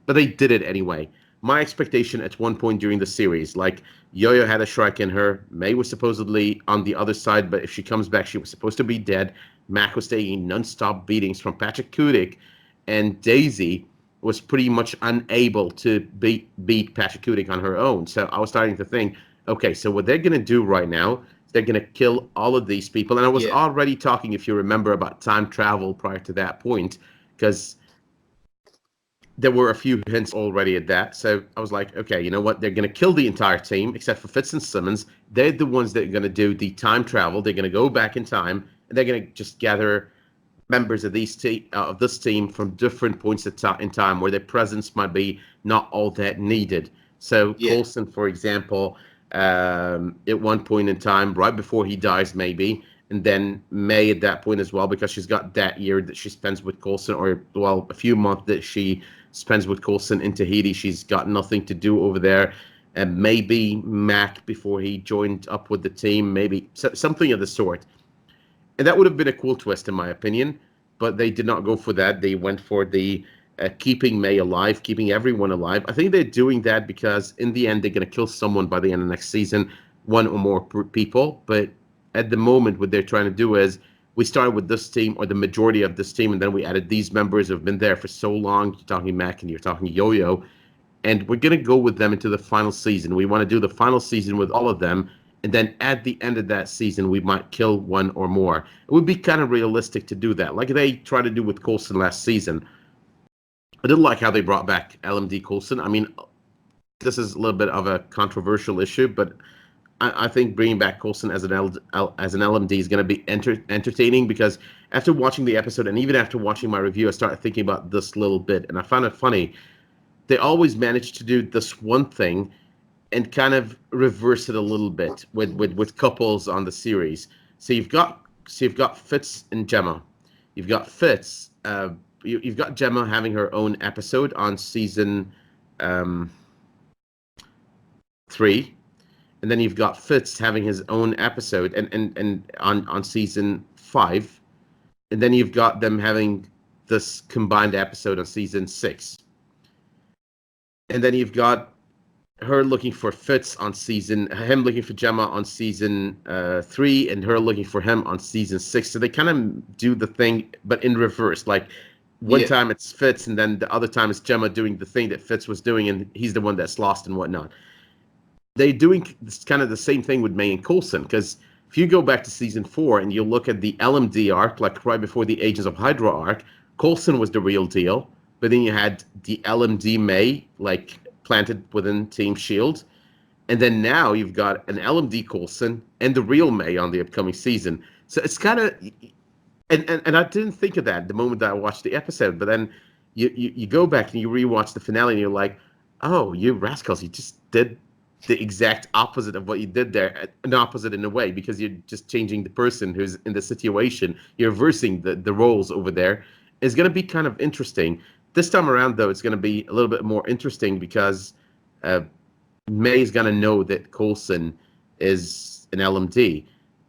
but they did it anyway. My expectation at one point during the series, like Yo-Yo had a Shrike in her, May was supposedly on the other side, but if she comes back, she was supposed to be dead. Mac was taking non-stop beatings from Patrick Kudik, and Daisy was pretty much unable to beat Patrick Kudik on her own. So I was starting to think, okay, so what they're going to do right now is they're going to kill all of these people. And I was already talking, if you remember, about time travel prior to that point, because there were a few hints already at that. So I was like, okay, you know what? They're going to kill the entire team except for Fitz and Simmons. They're the ones that are going to do the time travel. They're going to go back in time, and they're going to just gather members of this team from different points in time where their presence might be not all that needed. So Coulson, for example, at one point in time, right before he dies, maybe, and then May at that point as well, because she's got that year that she spends with Coulson, or well, a few months that she spends with Coulson in Tahiti. She's got nothing to do over there. And maybe Mac before he joined up with the team, maybe something of the sort. And that would have been a cool twist, in my opinion. But they did not go for that. They went for the keeping May alive, keeping everyone alive. I think they're doing that because in the end, they're going to kill someone by the end of next season, one or more people. But at the moment, what they're trying to do is we started with this team, or the majority of this team, and then we added these members who have been there for so long. You're talking Mac and you're talking Yo-Yo. And we're going to go with them into the final season. We want to do the final season with all of them. And then at the end of that season, we might kill one or more. It would be kind of realistic to do that, like they tried to do with Coulson last season. I didn't like how they brought back LMD Coulson. I mean, this is a little bit of a controversial issue, but I think bringing back Coulson as an LMD is going to be entertaining, because after watching the episode and even after watching my review, I started thinking about this little bit, and I found it funny. They always manage to do this one thing and kind of reverse it a little bit with couples on the series. So you've got Fitz and Gemma. You've got Fitz. You've got Gemma having her own episode on season 3, and then you've got Fitz having his own episode and on season 5, and then you've got them having this combined episode on season 6, and then you've got her looking for Fitz on him looking for Gemma on season 3, and her looking for him on season 6. So they kind of do the thing, but in reverse. Like one time it's Fitz, and then the other time it's Gemma doing the thing that Fitz was doing, and he's the one that's lost and whatnot. They're doing kind of the same thing with May and Coulson, because if you go back to season 4 and you look at the LMD arc, like right before the Agents of Hydra arc, Coulson was the real deal, but then you had the LMD May, like planted within Team Shield, and then now you've got an LMD Coulson and the real May on the upcoming season. So it's kind of, and I didn't think of that the moment that I watched the episode, but then you go back and you rewatch the finale and you're like, oh, you rascals, you just did the exact opposite of what you did there, an opposite in a way, because you're just changing the person who's in the situation. You're reversing the roles over there. It's going to be kind of interesting. This time around, though, it's going to be a little bit more interesting because May is going to know that Coulson is an LMD.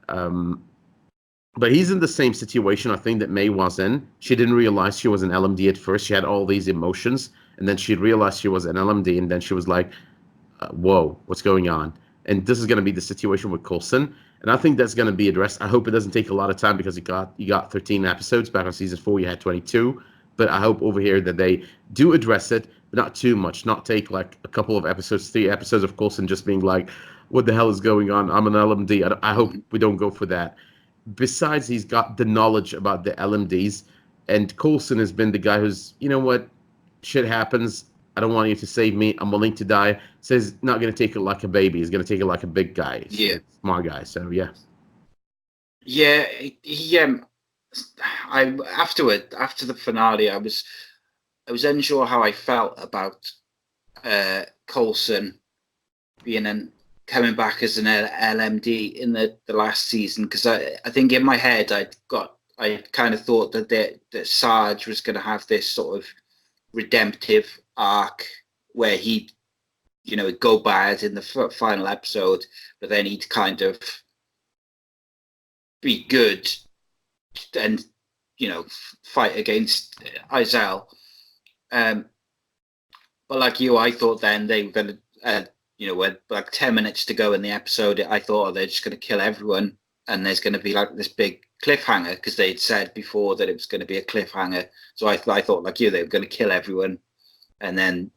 But he's in the same situation, I think, that May was in. She didn't realize she was an LMD at first. She had all these emotions, and then she realized she was an LMD, and then she was like, whoa, what's going on? And this is going to be the situation with Coulson, and I think that's going to be addressed. I hope it doesn't take a lot of time, because you got 13 episodes. Back on season 4, you had 22. But I hope over here that they do address it, but not too much. Not take like a couple of episodes, 3 episodes of Coulson just being like, what the hell is going on? I'm an LMD. I hope we don't go for that. Besides, he's got the knowledge about the LMDs, and Coulson has been the guy who's, you know what, shit happens. I don't want you to save me. I'm willing to die. So he's not going to take it like a baby. He's going to take it like a big guy. Yeah. Smart guy. So, yeah. Yeah, he after the finale, I was unsure how I felt about Coulson coming back as an LMD in the last season, because I think in my head I kind of thought that Sarge was going to have this sort of redemptive arc where he'd go bad in the final episode, but then he'd kind of be good and fight against Izell. But like you, I thought then they were going to, with like 10 minutes to go in the episode, I thought they're just going to kill everyone, and there's going to be like this big cliffhanger, because they'd said before that it was going to be a cliffhanger. So I thought like you, they were going to kill everyone, and then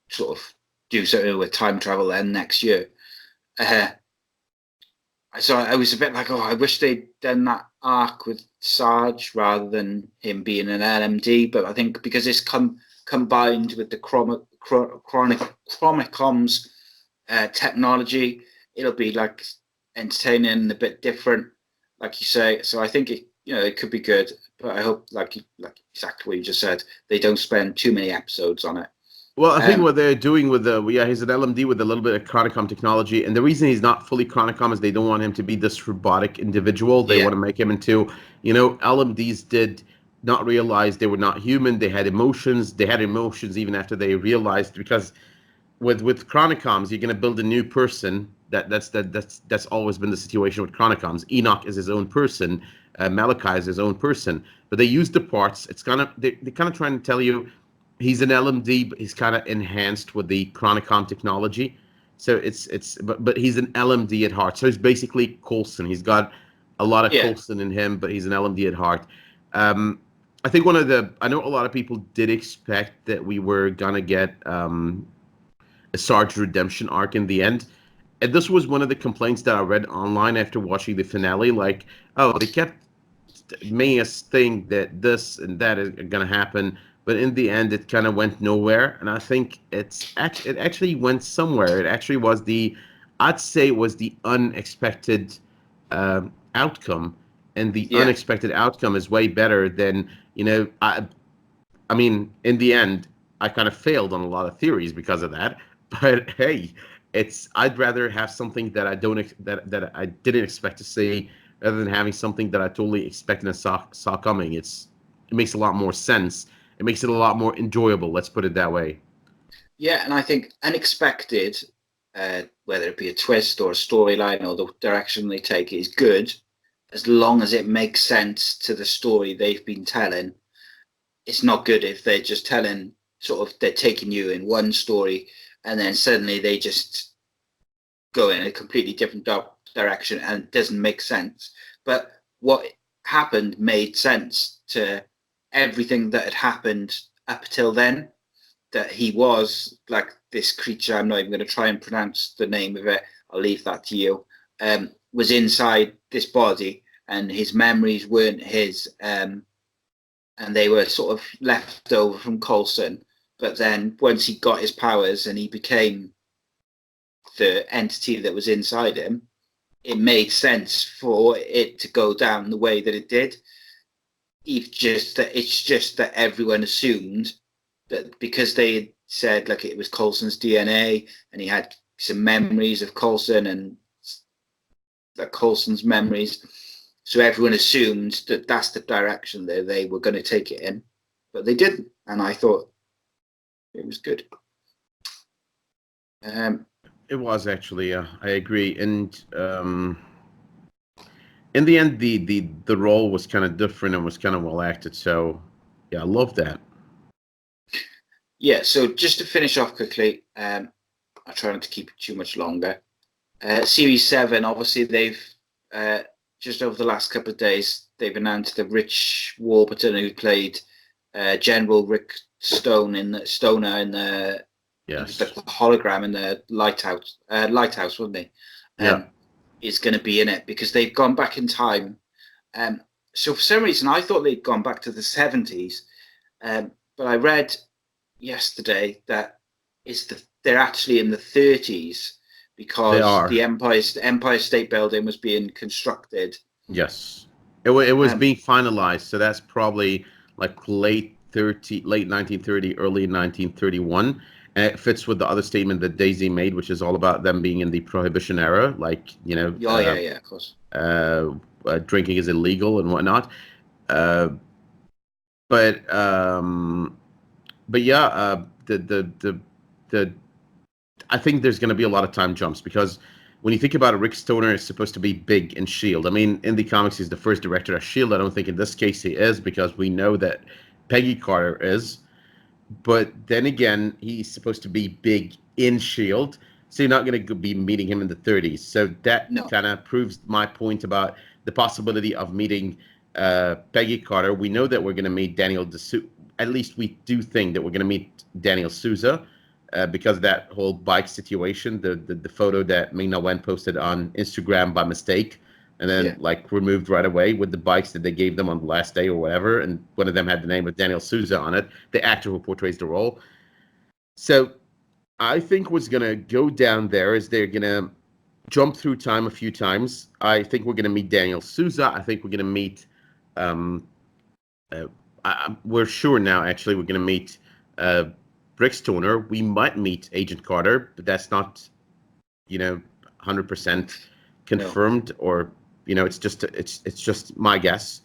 sort of do something with time travel then next year. So I was a bit like, I wish they'd done that arc with Sarge rather than him being an LMD. But I think because it's combined with the Chromicom's technology, it'll be like entertaining and a bit different, like you say. So I think it could be good. But I hope, like exactly what you just said, they don't spend too many episodes on it. Well, I think what they're doing with he's an LMD with a little bit of Chronicom technology, and the reason he's not fully Chronicom is they don't want him to be this robotic individual. They want to make him into, LMDs did not realize they were not human. They had emotions. They had emotions even after they realized, because with Chronicoms, you're going to build a new person. That's always been the situation with Chronicoms. Enoch is his own person. Malachi is his own person. But they use the parts. It's kind of they're kind of trying to tell you he's an LMD, but he's kind of enhanced with the Chronicom technology. So but he's an LMD at heart. So he's basically Coulson. He's got a lot of Coulson in him, but he's an LMD at heart. I think I know a lot of people did expect that we were gonna get a Sarge redemption arc in the end. And this was one of the complaints that I read online after watching the finale. Like, they kept making us think that this and that is going to happen, but in the end, it kind of went nowhere. And I think it actually went somewhere. It actually was I'd say it was the unexpected outcome. And the unexpected outcome is way better than, I mean, in the end, I kind of failed on a lot of theories because of that. But hey, I'd rather have something that that I didn't expect to see, rather than having something that I totally expected and saw coming. It makes a lot more sense. It makes it a lot more enjoyable. Let's put it that way. Yeah, and I think unexpected, whether it be a twist or a storyline or the direction they take, is good, as long as it makes sense to the story they've been telling. It's not good if they're just telling they're taking you in one story and then suddenly they just go in a completely different direction and it doesn't make sense. But what happened made sense to everything that had happened up till then, that he was like this creature, I'm not even going to try and pronounce the name of it, I'll leave that to you, was inside this body and his memories weren't his, and they were sort of left over from Coulson. But then once he got his powers and he became the entity that was inside him, it made sense for it to go down the way that it did. It's just that everyone assumed that because they had said like it was Coulson's DNA and he had some memories of Coulson and like Coulson's memories, so everyone assumed that that's the direction that they were going to take it in, but they didn't, and I thought it was good. It was actually, I agree, and in the end, the role was kind of different and was kind of well acted. So, yeah, I love that. Yeah. So just to finish off quickly, I try not to keep it too much longer. Series 7, obviously, they've just over the last couple of days they've announced that Rich Warburton, who played General Rick Stoner in the the hologram in the lighthouse, wasn't he? Is going to be in it because they've gone back in time. So for some reason, I thought they'd gone back to the 70s, but I read yesterday that they're actually in the 30s because the Empire State Building was being constructed. Yes. It was being finalized, so that's probably like late 1930, early 1931. And it fits with the other statement that Daisy made, which is all about them being in the Prohibition era, like, Oh, yeah, of course. Drinking is illegal and whatnot. Uh, but yeah, the I think there's going to be a lot of time jumps because when you think about it, Rick Stoner is supposed to be big in Shield. I mean, in the comics, he's the first director of Shield. I don't think in this case he is because we know that Peggy Carter is. But then again, he's supposed to be big in Shield, so you're not going to be meeting him in the 30s. So that kind of proves my point about the possibility of meeting Peggy Carter. We know that we're going to meet Daniel D'Souza. At least we do think that we're going to meet Daniel Souza because that whole bike situation, the photo that Ming-Na Wen posted on Instagram by mistake, and then like removed right away with the bikes that they gave them on the last day or whatever, and one of them had the name of Daniel Souza on it, the actor who portrays the role. So I think what's going to go down there is they're going to jump through time a few times. I think we're going to meet Daniel Souza. I think we're going to meet we're sure now actually we're going to meet Rick Stoner. We might meet Agent Carter, but that's not 100% confirmed, or it's just my guess.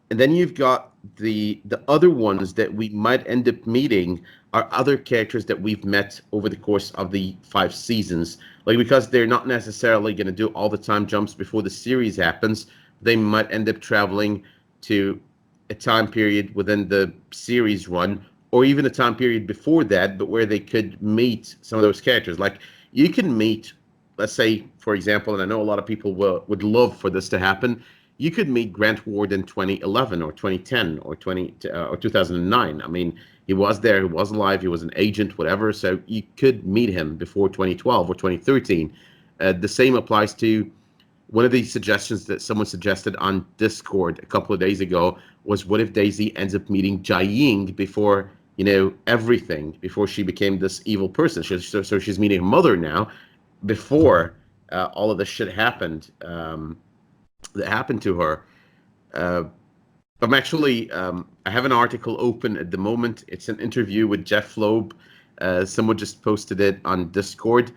And then you've got the other ones that we might end up meeting are other characters that we've met over the course of the 5 seasons. Like, because they're not necessarily going to do all the time jumps before the series happens, they might end up traveling to a time period within the series run, or even a time period before that, but where they could meet some of those characters. Like, you can meet, let's say, for example, and I know a lot of people would love for this to happen, you could meet Grant Ward in 2011 or 2010 or 2009. I mean, he was there, he was alive, he was an agent, whatever. So you could meet him before 2012 or 2013. The same applies to one of the suggestions that someone suggested on Discord a couple of days ago was, what if Daisy ends up meeting Jiaying before, everything, before she became this evil person? So she's meeting her mother now before all of this shit happened. That happened to her. I'm actually, I have an article open at the moment. It's an interview with Jeff Loeb. Someone just posted it on Discord.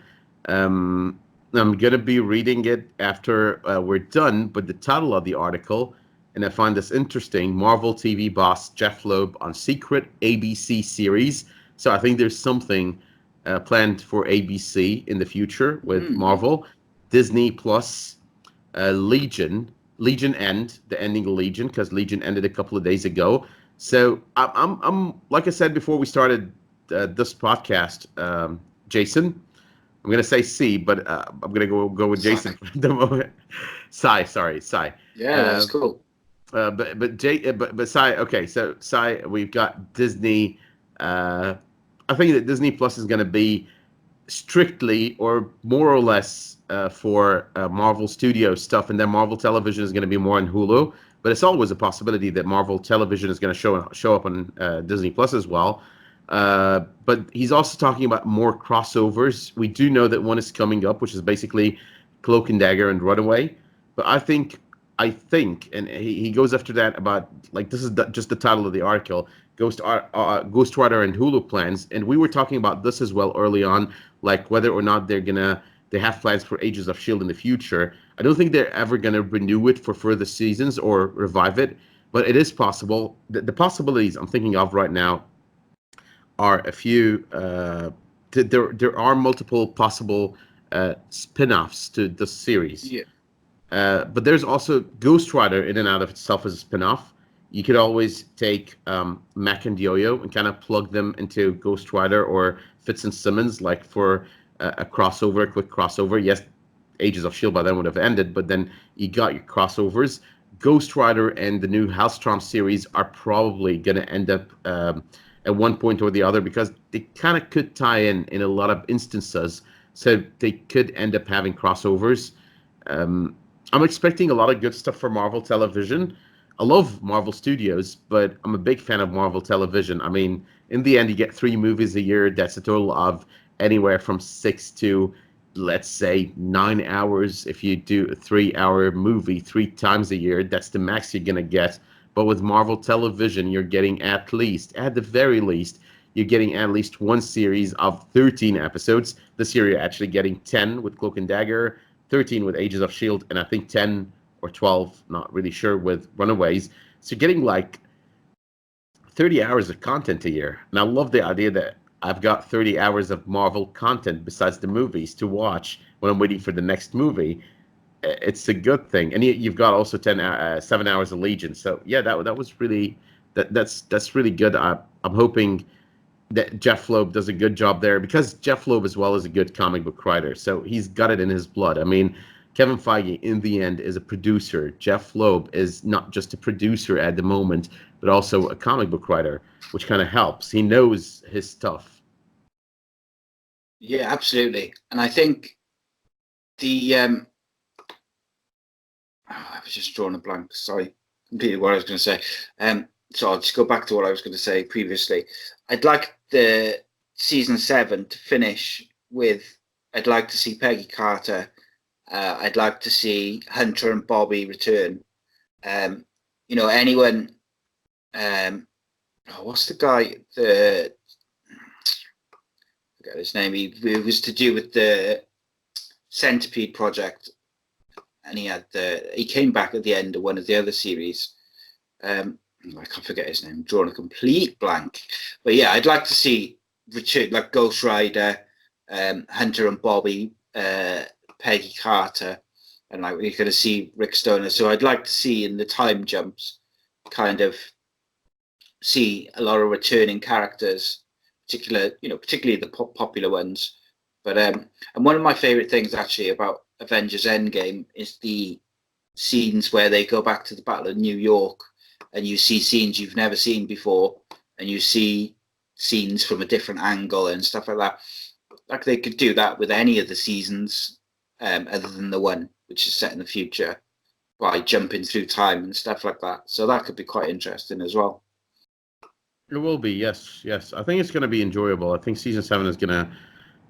I'm going to be reading it after we're done, but the title of the article, and I find this interesting, Marvel TV boss Jeff Loeb on secret ABC series. So I think there's something planned for ABC in the future with Marvel. Disney Plus, Legion End, the ending of Legion, because Legion ended a couple of days ago. So I'm like I said before we started this podcast, Jason, I'm gonna say C, but I'm gonna go with Jason for the moment. Sai. Yeah, that's cool. But Sai. Okay, so Sai, we've got Disney. I think that Disney Plus is gonna be strictly or more or less for Marvel Studios stuff, and then Marvel Television is going to be more on Hulu. But it's always a possibility that Marvel Television is going to show up on Disney Plus as well. But he's also talking about more crossovers. We do know that one is coming up, which is basically Cloak and Dagger and Runaway. But I think, and he goes after that about, like, this is just the title of the article, Ghost Rider and Hulu plans. And we were talking about this as well early on, like whether or not they have plans for Agents of S.H.I.E.L.D. in the future. I don't think they're ever going to renew it for further seasons or revive it, but it is possible. The possibilities I'm thinking of right now are a few. There are multiple possible spin-offs to the series. Yeah. But there's also Ghost Rider in and out of itself as a spin-off. You could always take Mac and Yo-Yo and kind of plug them into Ghost Rider or Fitz and Simmons, like for a quick crossover. Yes, Ages of S.H.I.E.L.D. by then would have ended, but then you got your crossovers. Ghost Rider and the new Hellstrom series are probably going to end up at one point or the other, because they kind of could tie in a lot of instances. So they could end up having crossovers. I'm expecting a lot of good stuff for Marvel Television. I love Marvel Studios, but I'm a big fan of Marvel Television. I mean, in the end, you get 3 movies a year. That's a total of anywhere from 6 to let's say 9 hours. If you do a 3-hour movie 3 times a year, that's the max you're gonna get. But with Marvel Television, you're getting at the very least, you're getting at least one series of 13 episodes. This year, you're actually getting 10 with Cloak and Dagger, 13 with Agents of S.H.I.E.L.D., and I think 10 or 12, not really sure, with Runaways. So you're getting like 30 hours of content a year. And I love the idea that I've got 30 hours of Marvel content besides the movies to watch when I'm waiting for the next movie. It's a good thing. And you've got also 7 hours of Legion. So yeah, that was really that's really good. I'm hoping that Jeff Loeb does a good job there, because Jeff Loeb as well is a good comic book writer. So he's got it in his blood. I mean, Kevin Feige in the end is a producer. Jeff Loeb is not just a producer at the moment, but also a comic book writer, which kind of helps. He knows his stuff. Yeah, absolutely. And I think the I was just drawing a blank. Sorry, completely what I was going to say. So I'll just go back to what I was going to say previously. I'd like the season 7 to finish with. I'd like to see Peggy Carter. I'd like to see Hunter and Bobby return. Anyone. What's the guy? I forget his name. He was to do with the Centipede project, and he came back at the end of one of the other series. I can't forget his name. I'm drawing a complete blank. But yeah, I'd like to see Richard, like Ghost Rider, Hunter and Bobby, Peggy Carter, and like we're going to see Rick Stoner. So I'd like to see in the time jumps, kind of see a lot of returning characters, particularly the popular ones. But and one of my favorite things actually about Avengers Endgame is the scenes where they go back to the Battle of New York, and you see scenes you've never seen before, and you see scenes from a different angle and stuff like that. Like they could do that with any of the seasons, other than the one which is set in the future, by jumping through time and stuff like that. So that could be quite interesting as well. It will be, yes. I think it's going to be enjoyable. I think season 7 is going to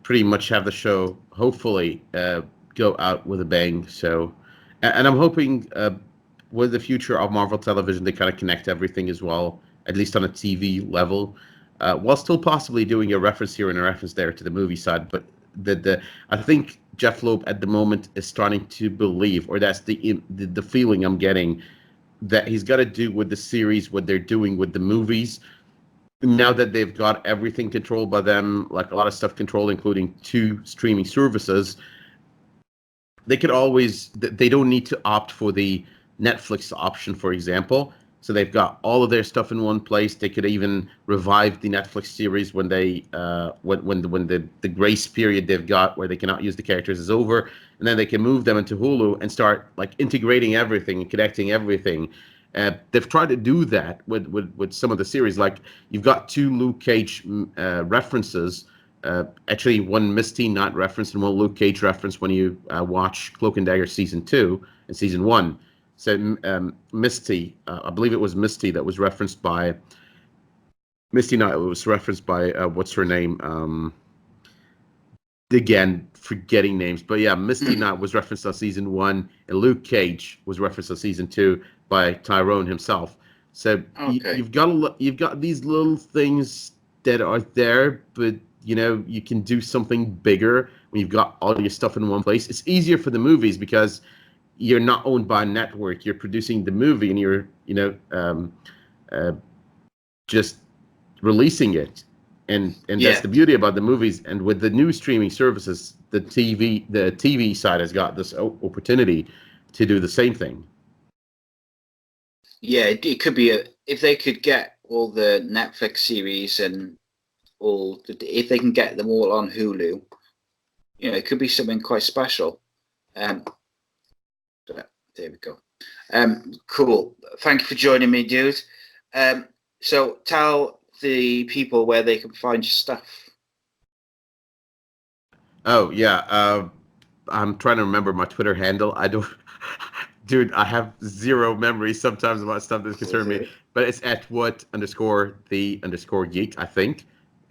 pretty much have the show, hopefully, go out with a bang. So, and I'm hoping with the future of Marvel Television, they kind of connect everything as well, at least on a TV level, while still possibly doing a reference here and a reference there to the movie side. But I think Jeff Loeb at the moment is starting to believe, or that's the feeling I'm getting, that he's got to do with the series what they're doing with the movies. Now that they've got everything controlled by them, like a lot of stuff controlled, including 2 streaming services, they don't need to opt for the Netflix option, for example. So they've got all of their stuff in one place. They could even revive the Netflix series when the grace period they've got where they cannot use the characters is over, and then they can move them into Hulu and start like integrating everything and connecting everything. They've tried to do that with some of the series. Like you've got 2 Luke Cage references. Actually, one Misty Knight reference and one Luke Cage reference when you watch Cloak and Dagger season 2 and season 1. So Misty, I believe it was Misty that was referenced by Misty Knight. Was referenced by what's her name? Again, forgetting names, but yeah, Misty Knight was referenced on season 1, and Luke Cage was referenced on season 2 by Tyrone himself. So okay. you've got these little things that are there, but you can do something bigger when you've got all your stuff in one place. It's easier for the movies because you're not owned by a network. You're producing the movie and you're just releasing it, and that's the beauty about the movies. And with the new streaming services, the TV side has got this opportunity to do the same thing. Yeah, it could be if they could get all the Netflix series and if they can get them all on Hulu, it could be something quite special. There we go. Cool. Thank you for joining me, dude. So tell the people where they can find your stuff. Oh yeah, I'm trying to remember my Twitter handle. I don't, dude. I have zero memory sometimes about stuff that concern me. But it's at @the_geek. I think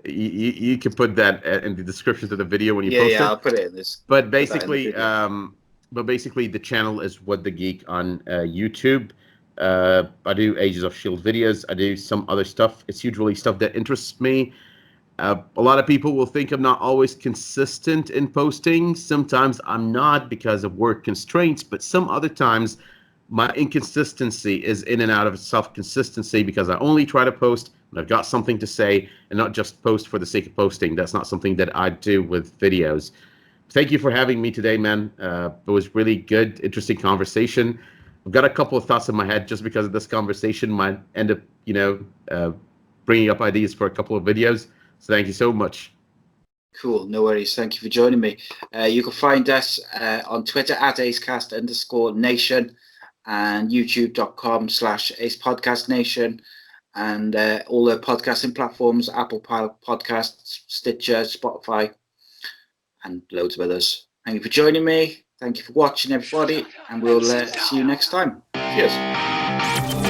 You can put that in the description to the video when you post it. Yeah, I'll put it in this. But basically, the channel is What The Geek on YouTube. I do Ages of Shield videos. I do some other stuff. It's usually stuff that interests me. A lot of people will think I'm not always consistent in posting. Sometimes I'm not because of work constraints, but some other times my inconsistency is in and out of self-consistency because I only try to post when I've got something to say and not just post for the sake of posting. That's not something that I do with videos. Thank you for having me today, man. It was really good, interesting conversation. I've got a couple of thoughts in my head just because of this conversation might end up, bringing up ideas for a couple of videos. So thank you so much. Cool, no worries. Thank you for joining me. You can find us on Twitter at ACEcast_nation and youtube.com/AcePodcastNation and all the podcasting platforms, Apple Podcasts, Stitcher, Spotify, and loads of others. Thank you for joining me. Thank you for watching, everybody, and we'll see you next time. Cheers.